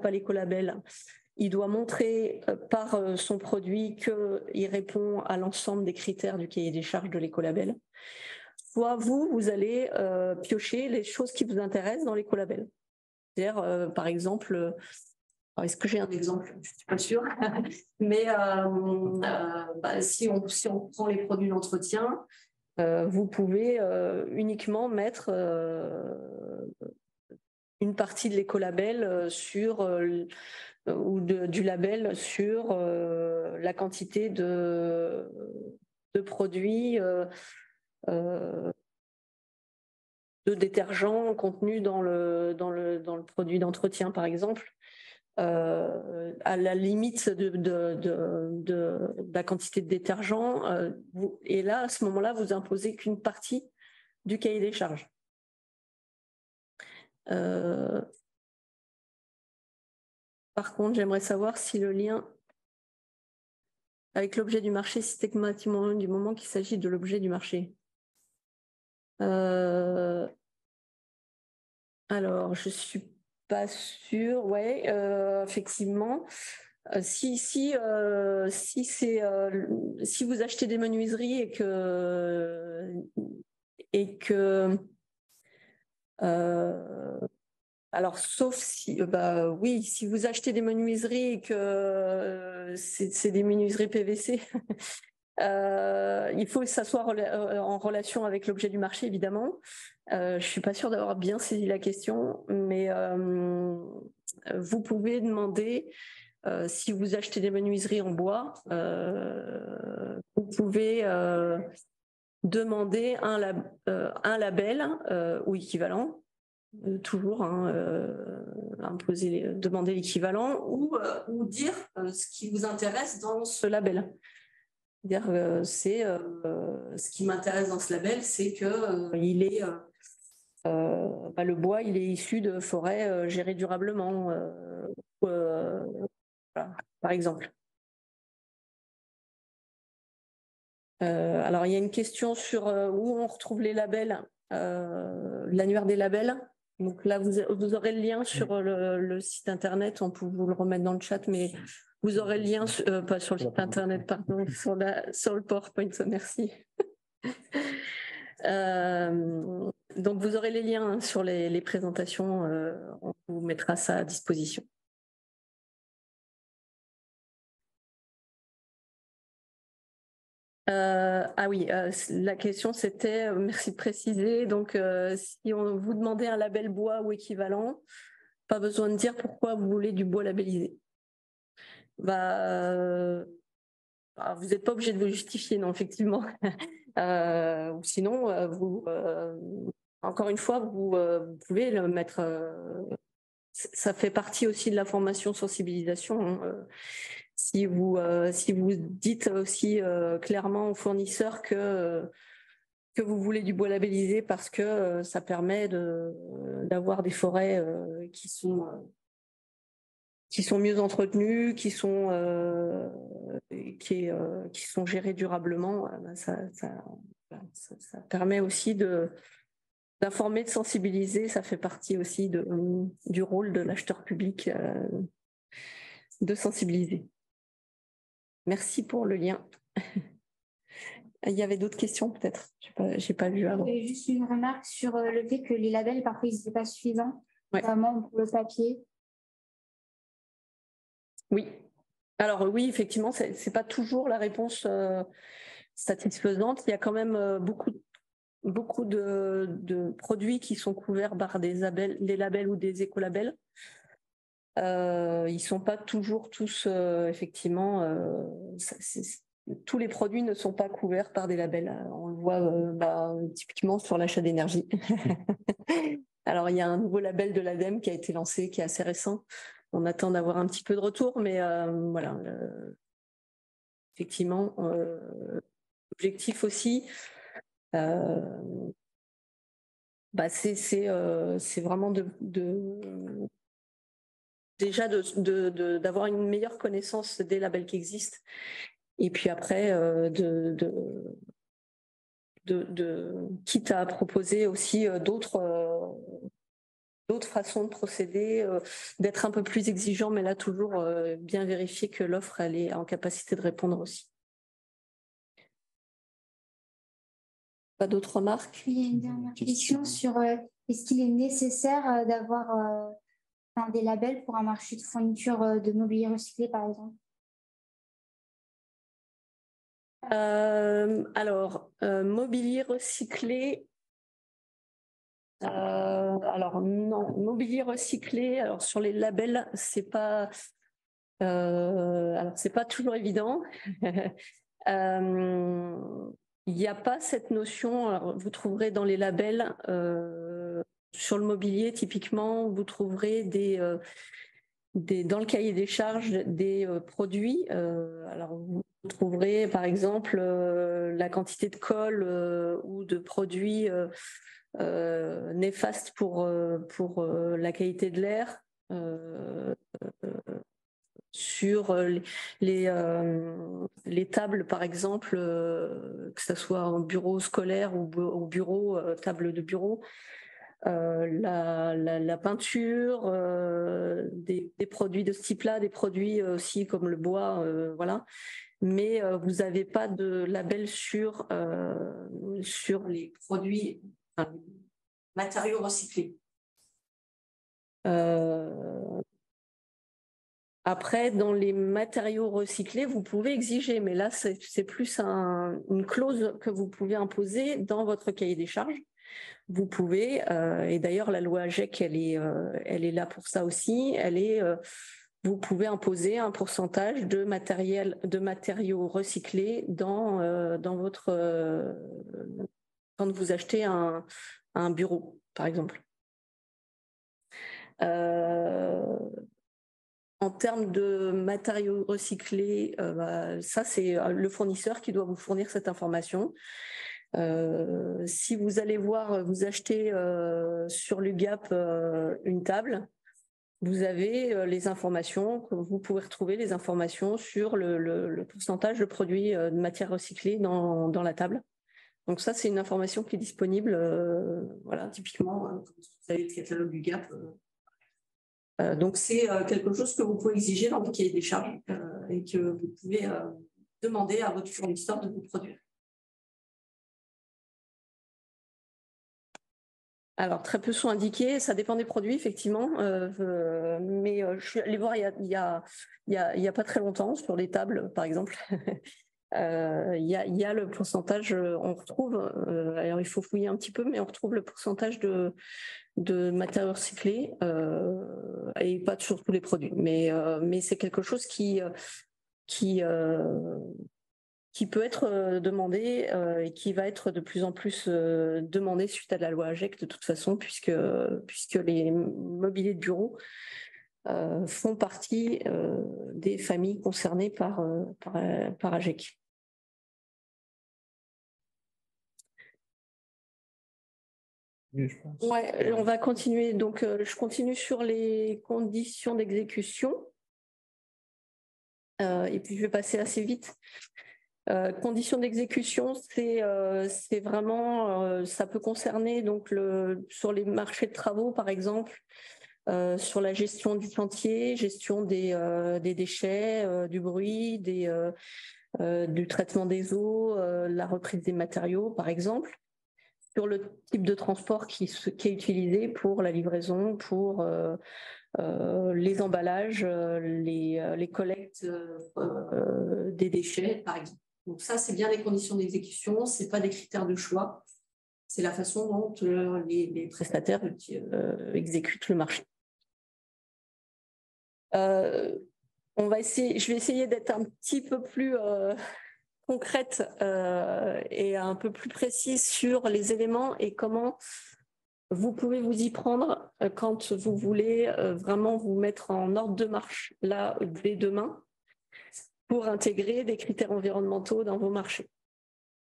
l'écolabel, il doit montrer par son produit qu'il répond à l'ensemble des critères du cahier des charges de l'écolabel. Soit vous allez piocher les choses qui vous intéressent dans l'écolabel. C'est-à-dire, par exemple... Alors, est-ce que j'ai un exemple? Je ne suis pas sûre. Mais si on prend les produits d'entretien, vous pouvez uniquement mettre une partie de l'écolabel ou du label sur la quantité de produits de détergents contenus dans le produit d'entretien, par exemple. À la limite de la quantité de détergent. Et là, à ce moment-là, vous imposez qu'une partie du cahier des charges. Par contre, j'aimerais savoir si le lien avec l'objet du marché, systématiquement du moment qu'il s'agit de l'objet du marché. Alors, je suis pas sûre, ouais, effectivement. Si vous achetez des menuiseries et que alors sauf si oui, si vous achetez des menuiseries et que c'est des menuiseries PVC, il faut que ça soit en relation avec l'objet du marché, évidemment. Je suis pas sûre d'avoir bien saisi la question, mais vous pouvez demander, si vous achetez des menuiseries en bois, vous pouvez demander un label ou équivalent, toujours demander l'équivalent ou dire ce qui vous intéresse dans ce label. Dire ce qui m'intéresse dans ce label, c'est que le bois, il est issu de forêts gérées durablement, voilà, par exemple. Alors, il y a une question sur où on retrouve les labels, l'annuaire des labels. Donc là, vous aurez le lien sur le site internet, on peut vous le remettre dans le chat, mais vous aurez le lien, pas sur le site internet, pardon, sur le PowerPoint, merci. Donc vous aurez les liens sur les présentations, on vous mettra ça à disposition. La question c'était, merci de préciser, donc si on vous demandait un label bois ou équivalent, pas besoin de dire pourquoi vous voulez du bois labellisé. Vous n'êtes pas obligé de vous justifier, non, effectivement. Ou sinon, encore une fois, vous pouvez le mettre. Ça fait partie aussi de la formation sensibilisation. Si vous dites aussi clairement aux fournisseurs que vous voulez du bois labellisé parce que ça permet d'avoir des forêts qui sont mieux entretenues, qui sont gérées durablement, ça permet aussi d'informer, de sensibiliser. Ça fait partie aussi du rôle de l'acheteur public de sensibiliser. Merci pour le lien. Il y avait d'autres questions peut-être? J'ai pas vu avant. Et juste une remarque sur le fait que les labels, parfois, ils n'étaient pas suffisants, Ouais. notamment pour le papier. Oui. Alors oui, effectivement, c'est pas toujours la réponse satisfaisante. Il y a quand même beaucoup de produits qui sont couverts par des labels ou des écolabels. Ils sont pas toujours tous, effectivement, tous les produits ne sont pas couverts par des labels. On le voit typiquement sur l'achat d'énergie. Alors, il y a un nouveau label de l'ADEME qui a été lancé, qui est assez récent. On attend d'avoir un petit peu de retour, mais voilà. Effectivement, l'objectif aussi, c'est vraiment déjà d'avoir une meilleure connaissance des labels qui existent, et puis après quitte à proposer aussi d'autres façons de procéder, d'être un peu plus exigeant, mais là toujours bien vérifier que l'offre elle est en capacité de répondre aussi. Pas d'autres remarques? Il y a une dernière question sur est-ce qu'il est nécessaire d'avoir des labels pour un marché de fourniture de mobilier recyclé, par exemple? Alors, mobilier recyclé. Alors non, mobilier recyclé. Alors sur les labels, c'est pas toujours évident. Il n'y a pas cette notion. Alors, vous trouverez dans les labels sur le mobilier, typiquement, vous trouverez dans le cahier des charges des produits. Alors vous trouverez par exemple la quantité de colle ou de produits néfastes pour la qualité de l'air. Sur les tables, par exemple, que ce soit en bureau scolaire ou au bureau, table de bureau, la peinture, des produits de ce type-là, des produits aussi comme le bois, voilà. Mais vous n'avez pas de label sur les produits, matériaux recyclés. Après, dans les matériaux recyclés, vous pouvez exiger, mais là, c'est plus une clause que vous pouvez imposer dans votre cahier des charges. Vous pouvez, et d'ailleurs la loi AGEC, elle est là pour ça aussi. Vous pouvez imposer un pourcentage de matériaux recyclés dans votre quand vous achetez un bureau, par exemple. En termes de matériaux recyclés, ça c'est le fournisseur qui doit vous fournir cette information. Si vous allez vous achetez sur l'UGAP une table, vous avez les informations, vous pouvez retrouver les informations sur le pourcentage de produits de matières recyclées dans la table. Donc ça, c'est une information qui est disponible, voilà, typiquement, quand vous avez le catalogue UGAP. Donc c'est quelque chose que vous pouvez exiger dans le cahier des charges et que vous pouvez demander à votre fournisseur de vous produire. Alors, très peu sont indiqués, ça dépend des produits, effectivement, mais je suis allée voir il y a pas très longtemps, sur les tables, par exemple. Il y a le pourcentage, on retrouve, alors il faut fouiller un petit peu, mais on retrouve le pourcentage de matériaux recyclés, et pas sur tous les produits. Mais c'est quelque chose qui peut être demandé et qui va être de plus en plus demandé suite à la loi AGEC de toute façon, puisque les mobiliers de bureau font partie des familles concernées par AGEC. Oui, je pense. Ouais, on va continuer. Donc, je continue sur les conditions d'exécution. Et puis, je vais passer assez vite. Conditions d'exécution, c'est vraiment, ça peut concerner donc sur les marchés de travaux, par exemple, sur la gestion du chantier, gestion des déchets, du bruit, du traitement des eaux, la reprise des matériaux, par exemple, sur le type de transport qui est utilisé pour la livraison, pour les emballages, les collectes des déchets, par exemple. Donc ça, c'est bien des conditions d'exécution, ce n'est pas des critères de choix, c'est la façon dont les prestataires exécutent le marché. Je vais essayer d'être un petit peu plus concrète et un peu plus précise sur les éléments et comment vous pouvez vous y prendre quand vous voulez vraiment vous mettre en ordre de marche là dès demain pour intégrer des critères environnementaux dans vos marchés.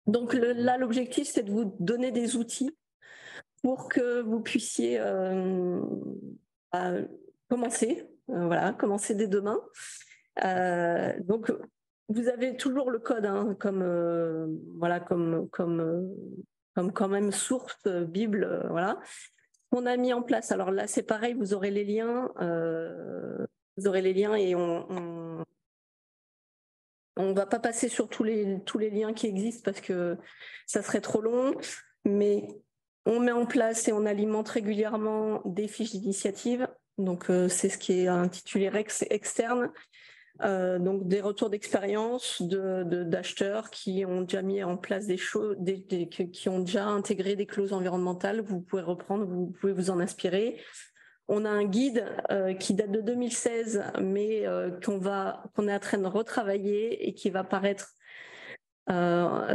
Donc là, l'objectif, c'est de vous donner des outils pour que vous puissiez commencer dès demain. Donc, vous avez toujours le code comme quand même source, Bible, voilà. On a mis en place. Alors là, c'est pareil, vous aurez les liens et on va pas passer sur tous les liens qui existent parce que ça serait trop long, mais on met en place et on alimente régulièrement des fiches d'initiative. Donc, c'est ce qui est intitulé REX externe. Donc, des retours d'expérience d'acheteurs qui ont déjà mis en place des choses, qui ont déjà intégré des clauses environnementales. Vous pouvez reprendre, vous pouvez vous en inspirer. On a un guide qui date de 2016, mais qu'on est en train de retravailler et qui va paraître à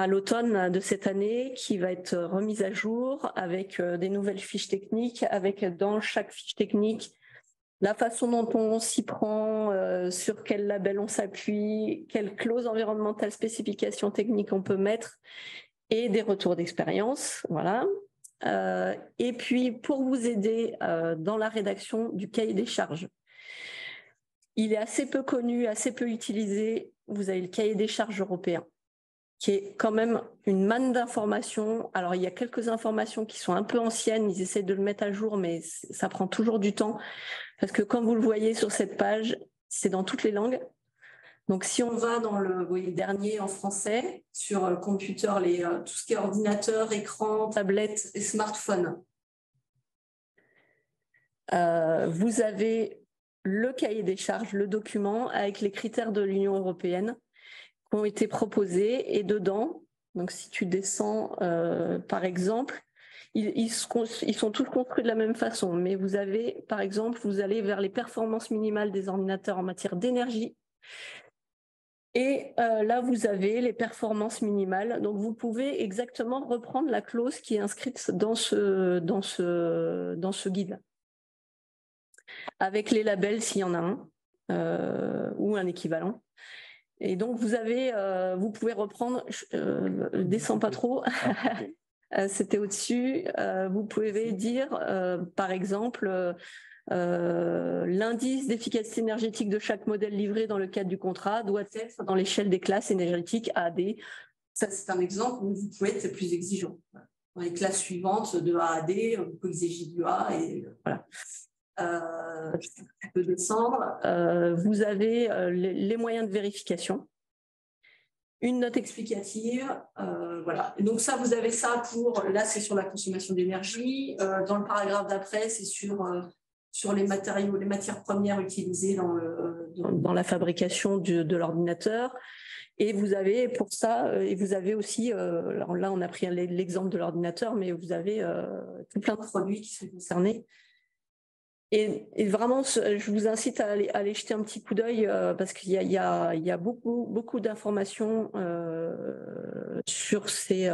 l'automne de cette année, qui va être remise à jour avec des nouvelles fiches techniques, avec dans chaque fiche technique la façon dont on s'y prend, sur quel label on s'appuie, quelles clauses environnementales, spécifications techniques on peut mettre et des retours d'expérience. Voilà. Et puis, pour vous aider dans la rédaction du cahier des charges, il est assez peu connu, assez peu utilisé. Vous avez le cahier des charges européen, qui est quand même une manne d'informations. Alors, il y a quelques informations qui sont un peu anciennes, ils essaient de le mettre à jour, mais ça prend toujours du temps, parce que comme vous le voyez sur cette page, c'est dans toutes les langues. Donc, si on va dans le dernier en français, sur le computer, tout ce qui est ordinateur, écran, tablette et smartphone, vous avez le cahier des charges, le document avec les critères de l'Union européenne qui ont été proposés. Et dedans, donc si tu descends par exemple, ils sont tous construits de la même façon. Mais vous avez, par exemple, vous allez vers les performances minimales des ordinateurs en matière d'énergie. Et là, vous avez les performances minimales. Donc, vous pouvez exactement reprendre la clause qui est inscrite dans ce guide, avec les labels s'il y en a un, ou un équivalent. Et donc, vous pouvez reprendre, descends pas trop, c'était au-dessus, vous pouvez dire, par exemple, l'indice d'efficacité énergétique de chaque modèle livré dans le cadre du contrat doit être dans l'échelle des classes énergétiques A, D. Ça, c'est un exemple où vous pouvez être plus exigeant. Dans les classes suivantes de A à D, vous pouvez exiger du A et voilà. Je peux descendre. Vous avez les moyens de vérification. Une note explicative, voilà. Et donc ça, vous avez ça là c'est sur la consommation d'énergie. Dans le paragraphe d'après, c'est sur les matériaux, les matières premières utilisées dans la fabrication de l'ordinateur. Et vous avez pour ça, et vous avez aussi, alors là on a pris l'exemple de l'ordinateur, mais vous avez tout plein de produits qui sont concernés. Et vraiment, je vous incite à aller jeter un petit coup d'œil parce qu'il y a beaucoup d'informations sur ces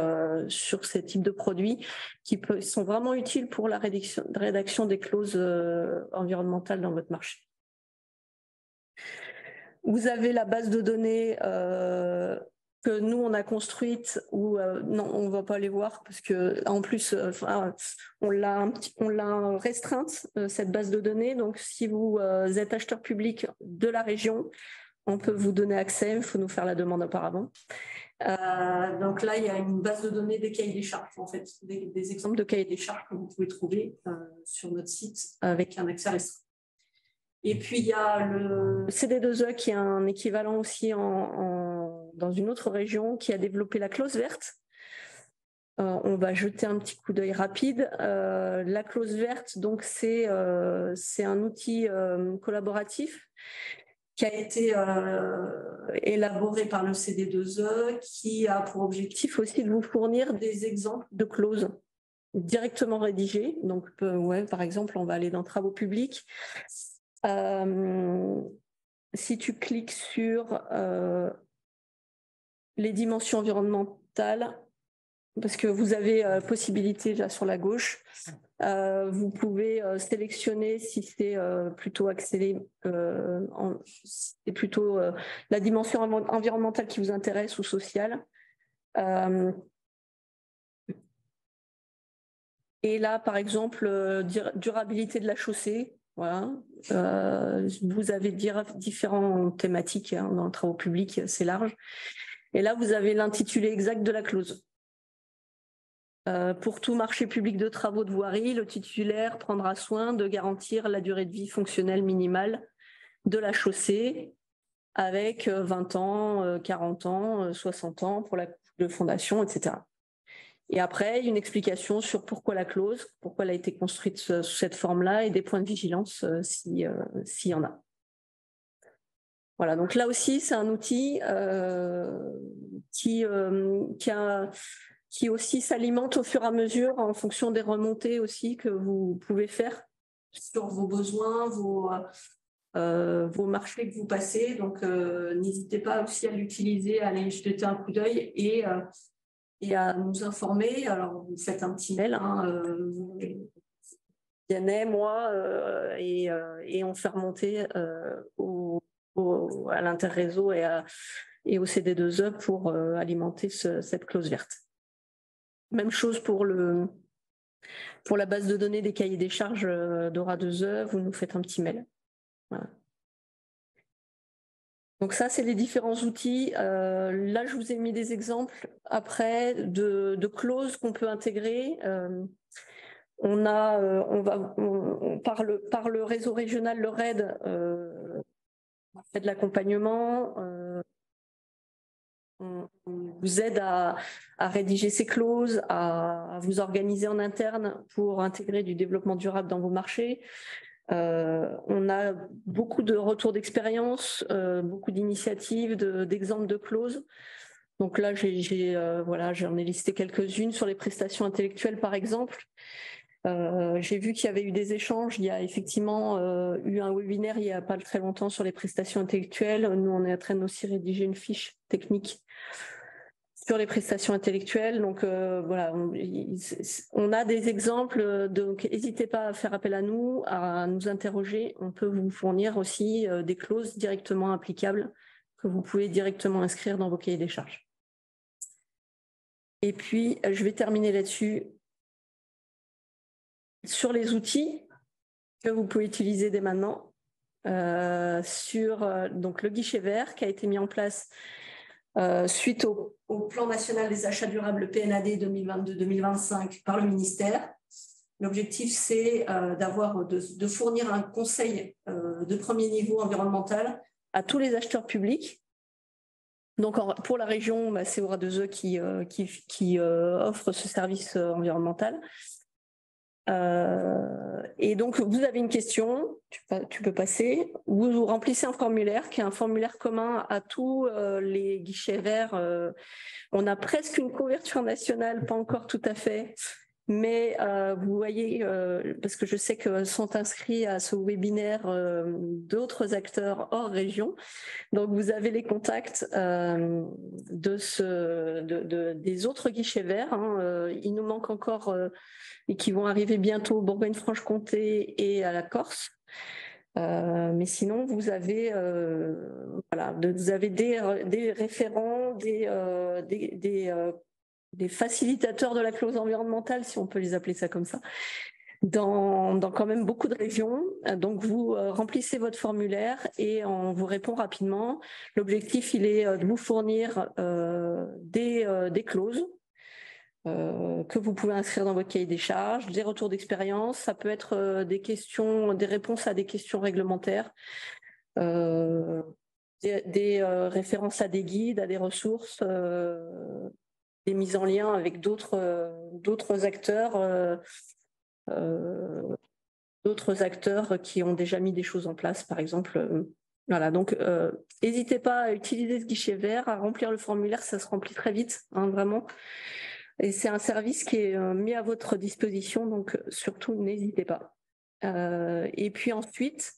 types de produits qui sont vraiment utiles pour la rédaction des clauses environnementales dans votre marché. Vous avez la base de données que nous on a construite ou non, on va pas les voir parce que en plus on l'a restreinte cette base de données. Donc si vous êtes acheteur public de la région, on peut vous donner accès, il faut nous faire la demande auparavant. Donc là, il y a une base de données des cahiers des charges, en fait, des exemples de cahiers des charges que vous pouvez trouver sur notre site avec un accès restreint. Et puis, il y a le CD2E qui est un équivalent aussi dans une autre région qui a développé la clause verte. On va jeter un petit coup d'œil rapide. La clause verte, donc c'est un outil collaboratif qui a été élaboré par le CD2E, qui a pour objectif aussi de vous fournir des exemples de clauses directement rédigées. Donc, par exemple, on va aller dans Travaux publics. Si tu cliques sur les dimensions environnementales, parce que vous avez possibilité là sur la gauche, vous pouvez sélectionner si c'est plutôt axé, c'est plutôt la dimension environnementale qui vous intéresse ou sociale. Et là, par exemple, durabilité de la chaussée. Voilà. Vous avez différentes thématiques dans le travaux publics, c'est large. Et là, vous avez l'intitulé exact de la clause. Pour tout marché public de travaux de voirie, le titulaire prendra soin de garantir la durée de vie fonctionnelle minimale de la chaussée avec 20 ans, 40 ans, 60 ans pour la couche de fondation, etc. Et après, une explication sur pourquoi la clause, pourquoi elle a été construite sous cette forme-là et des points de vigilance s'il y en a. Voilà, donc là aussi, c'est un outil qui aussi s'alimente au fur et à mesure en fonction des remontées aussi que vous pouvez faire sur vos besoins, vos marchés que vous passez. Donc, n'hésitez pas aussi à l'utiliser, à aller jeter un coup d'œil et à nous informer. Alors, vous faites un petit mail, Vianney, moi, et on fait remonter à l'interréseau et au CD2E pour alimenter cette clause verte. Même chose pour la base de données des cahiers des charges d'Ora2E, vous nous faites un petit mail. Voilà. Donc ça, c'est les différents outils. Là, je vous ai mis des exemples après de clauses qu'on peut intégrer. Par le réseau régional, le RAID, on fait de l'accompagnement. On vous aide à rédiger ces clauses, à vous organiser en interne pour intégrer du développement durable dans vos marchés. On a beaucoup de retours d'expérience, beaucoup d'initiatives, d'exemples de clauses. Donc là, j'en ai listé quelques-unes sur les prestations intellectuelles, par exemple. J'ai vu qu'il y avait eu des échanges. Il y a effectivement eu un webinaire il n'y a pas très longtemps sur les prestations intellectuelles. Nous, on est en train aussi rédiger une fiche technique sur les prestations intellectuelles. Donc voilà, on a des exemples. Donc n'hésitez pas à faire appel à nous, à nous interroger. On peut vous fournir aussi des clauses directement applicables que vous pouvez directement inscrire dans vos cahiers des charges. Et puis, je vais terminer là-dessus. Sur les outils que vous pouvez utiliser dès maintenant, donc le guichet vert qui a été mis en place suite au plan national des achats durables, le PNAD 2022-2025 par le ministère. L'objectif, c'est de fournir un conseil de premier niveau environnemental à tous les acheteurs publics. Donc pour la région, c'est Ora2E qui offre ce service environnemental. Et donc, vous avez une question, tu peux passer, vous remplissez un formulaire qui est un formulaire commun à tous les guichets verts. On a presque une couverture nationale, pas encore tout à fait, mais vous voyez, parce que je sais que sont inscrits à ce webinaire d'autres acteurs hors région. Donc, vous avez les contacts des autres guichets verts. Il nous manque encore et qui vont arriver bientôt au Bourgogne-Franche-Comté et à la Corse. Mais sinon, vous avez des référents, des facilitateurs de la clause environnementale, si on peut les appeler ça comme ça, dans quand même beaucoup de régions. Donc, vous remplissez votre formulaire et on vous répond rapidement. L'objectif, il est de vous fournir des clauses que vous pouvez inscrire dans votre cahier des charges, des retours d'expérience. Ça peut être des réponses à des questions réglementaires, des références à des guides, à des ressources, des mises en lien avec d'autres acteurs qui ont déjà mis des choses en place, par exemple. Voilà, donc n'hésitez pas à utiliser ce guichet vert, à remplir le formulaire, ça se remplit très vite, hein, vraiment. Et c'est un service qui est mis à votre disposition, donc surtout n'hésitez pas. Et puis ensuite,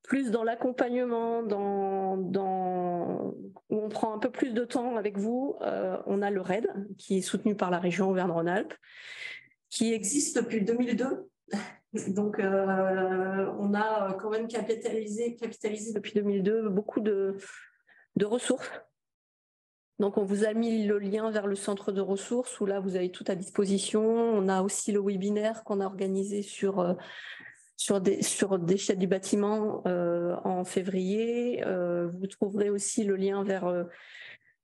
plus dans l'accompagnement, où on prend un peu plus de temps avec vous, on a le RAID, qui est soutenu par la région Auvergne-Rhône-Alpes, qui existe depuis 2002. Donc, on a quand même capitalisé depuis 2002 beaucoup de ressources. Donc, on vous a mis le lien vers le centre de ressources où là, vous avez tout à disposition. On a aussi le webinaire qu'on a organisé sur déchets du bâtiment en février. Vous trouverez aussi le lien vers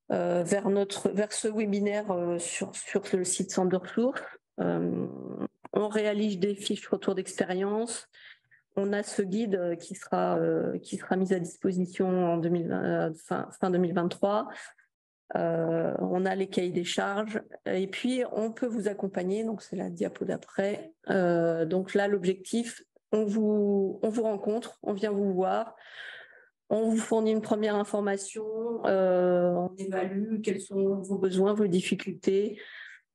ce webinaire sur le site centre de ressources. On réalise des fiches retour d'expérience. On a ce guide qui sera mis à disposition en fin 2023. On a les cahiers des charges et puis on peut vous accompagner. Donc c'est la diapo d'après. Donc là, l'objectif, on vous rencontre, on vient vous voir, on vous fournit une première information, on évalue quels sont vos besoins, vos difficultés.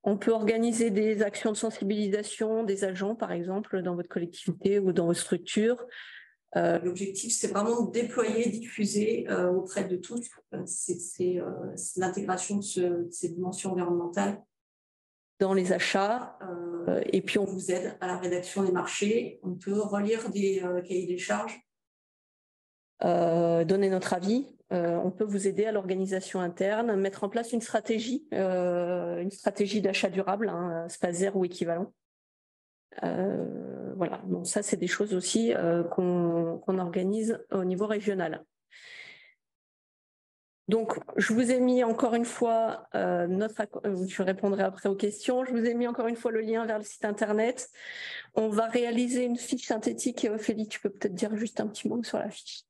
On peut organiser des actions de sensibilisation des agents, par exemple, dans votre collectivité ou dans votre structure. L'objectif, c'est vraiment de déployer, diffuser auprès de tous. C'est l'intégration de ces dimensions environnementales dans les achats. Et puis, on vous aide à la rédaction des marchés. On peut relire des cahiers des charges, donner notre avis. On peut vous aider à l'organisation interne, mettre en place une stratégie d'achat durable, hein, SPAZER ou équivalent. Voilà, donc ça, c'est des choses aussi qu'on organise au niveau régional. Donc, je vous ai mis encore une fois je répondrai après aux questions. Je vous ai mis encore une fois le lien vers le site internet. On va réaliser une fiche synthétique. Et Ophélie, tu peux peut-être dire juste un petit mot sur la fiche.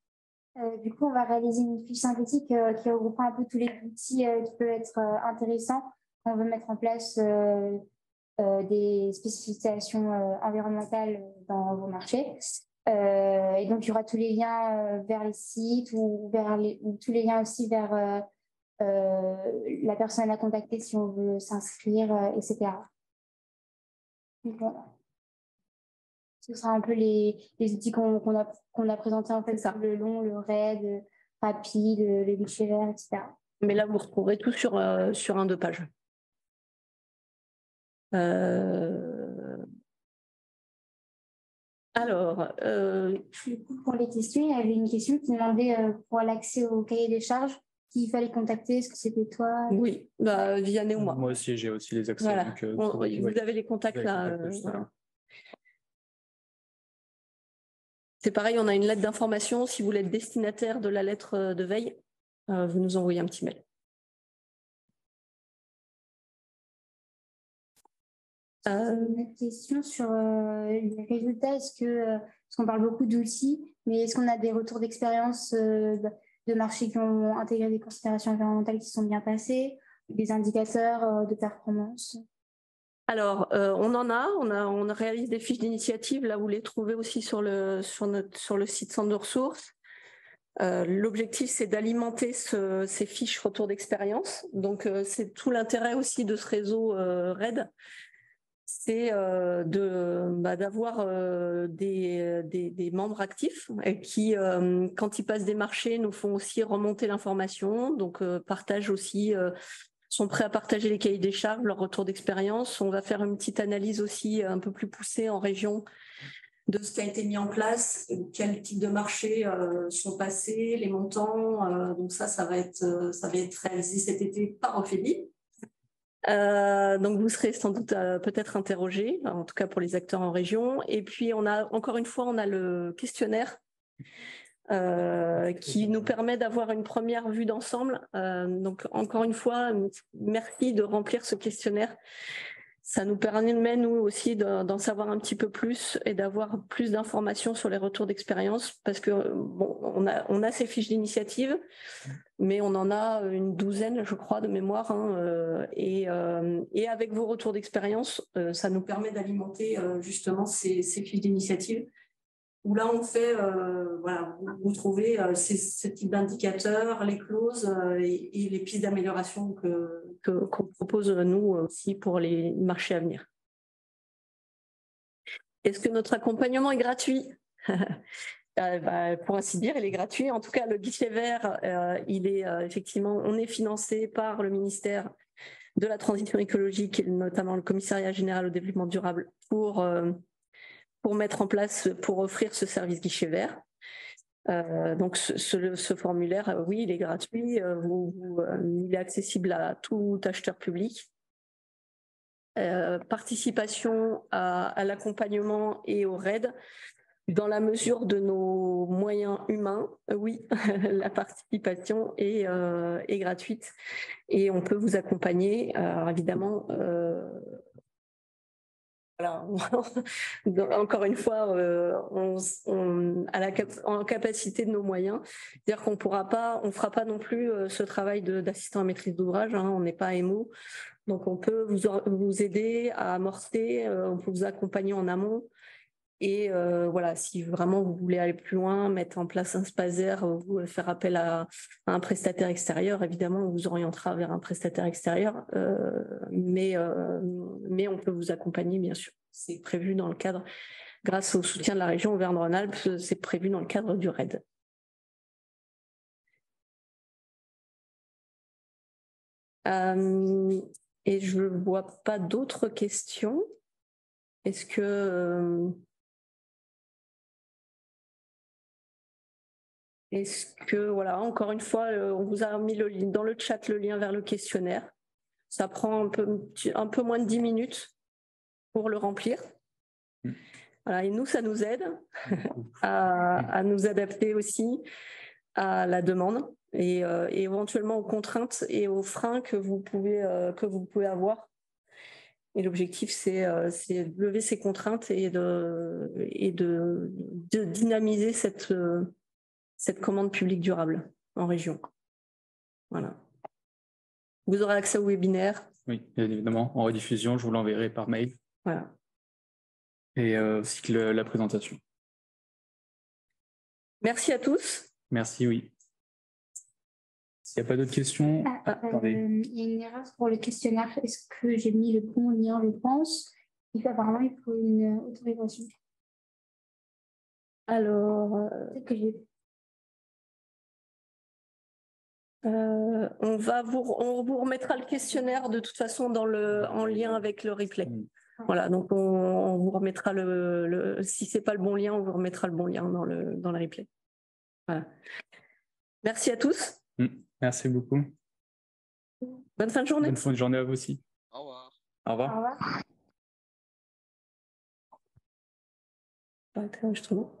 Du coup, on va réaliser une fiche synthétique qui regroupera un peu tous les outils qui peuvent être intéressants. On veut mettre en place des spécifications environnementales dans vos marchés. Et donc, il y aura tous les liens vers les sites ou tous les liens aussi vers la personne à contacter si on veut s'inscrire, etc. Donc, voilà. Ce sera un peu les outils qu'on a présentés en fait, ça. Le long, le RAID, rapide, le guichet vert, etc. Mais là, vous retrouverez tout sur 1-2 pages. Alors, du coup, pour les questions, il y avait une question qui demandait pour l'accès au cahier des charges, qui il fallait contacter. Est-ce que c'était toi? Oui, Vianney ou moi. Moi aussi, j'ai aussi les accès. Voilà. Donc, vous avez les contacts là. Voilà. C'est pareil, on a une lettre d'information. Si vous voulez être destinataire de la lettre de veille, vous nous envoyez un petit mail. Une question sur les résultats. Parce qu'on parle beaucoup d'outils, mais est-ce qu'on a des retours d'expérience de marchés qui ont intégré des considérations environnementales qui sont bien passées, des indicateurs de performance? Alors, on réalise des fiches d'initiative, là vous les trouvez aussi sur le site centre de ressources. L'objectif, c'est d'alimenter ces fiches retour d'expérience. Donc, c'est tout l'intérêt aussi de ce réseau RAID, c'est d'avoir des membres actifs qui, quand ils passent des marchés, nous font aussi remonter l'information, donc partagent aussi... sont prêts à partager les cahiers des charges, leur retour d'expérience. On va faire une petite analyse aussi un peu plus poussée en région de ce qui a été mis en place, quels types de marchés sont passés, les montants. Donc ça va être réalisé cet été par Ophélie. Donc, vous serez sans doute peut-être interrogés, en tout cas pour les acteurs en région. Et puis, encore une fois, on a le questionnaire qui nous permet d'avoir une première vue d'ensemble. Donc, encore une fois, merci de remplir ce questionnaire. Ça nous permet, nous aussi, d'en savoir un petit peu plus et d'avoir plus d'informations sur les retours d'expérience parce que, bon, on a ces fiches d'initiative, mais on en a une douzaine, je crois, de mémoire. Et avec vos retours d'expérience, ça nous permet d'alimenter justement ces fiches d'initiative où là, on fait, voilà, vous trouvez ce type d'indicateurs, les clauses et les pistes d'amélioration qu'on propose, nous aussi, pour les marchés à venir. Est-ce que notre accompagnement est gratuit? Pour ainsi dire, il est gratuit. En tout cas, le guichet vert, il est effectivement, on est financé par le ministère de la Transition écologique et notamment le Commissariat général au développement durable pour mettre en place, pour offrir ce service guichet vert. Donc ce formulaire, oui, il est gratuit, il est accessible à tout acheteur public. Participation à l'accompagnement et au RAID. Dans la mesure de nos moyens humains, oui, la participation est gratuite et on peut vous accompagner, évidemment. Voilà. Encore une fois, en capacité de nos moyens, c'est-à-dire qu'on ne fera pas non plus ce travail d'assistant à maîtrise d'ouvrage, hein, on n'est pas AMO, donc on peut vous aider à amorcer, on peut vous accompagner en amont. Et voilà, si vraiment vous voulez aller plus loin, mettre en place un SPASER, vous faire appel à un prestataire extérieur, évidemment, on vous orientera vers un prestataire extérieur, mais on peut vous accompagner, bien sûr. C'est prévu dans le cadre, grâce au soutien de la région Auvergne-Rhône-Alpes, c'est prévu dans le cadre du RAID. Et je ne vois pas d'autres questions. Est-ce que voilà, encore une fois, on vous a mis dans le chat le lien vers le questionnaire. Ça prend un peu moins de 10 minutes pour le remplir. Voilà, et nous, ça nous aide à nous adapter aussi à la demande et éventuellement aux contraintes et aux freins que vous pouvez avoir. Et l'objectif, c'est de lever ces contraintes et de dynamiser cette commande publique durable en région. Voilà. Vous aurez accès au webinaire. Oui, bien évidemment, en rediffusion, je vous l'enverrai par mail. Voilà. Et aussi que la présentation. Merci à tous. Merci, oui. S'il n'y a pas d'autres questions... attendez. Il y a une erreur pour le questionnaire. Est-ce que j'ai mis le bon lien, je pense? Apparemment, il faut une autorisation. Alors... Peut-être que j'ai... on vous remettra le questionnaire de toute façon en lien avec le replay. Voilà, donc on vous remettra si c'est pas le bon lien, on vous remettra le bon lien dans le replay. Voilà. Merci à tous. Merci beaucoup. Bonne fin de journée. Bonne fin de journée à vous aussi. Au revoir. Au revoir. Au revoir. Enregistrement.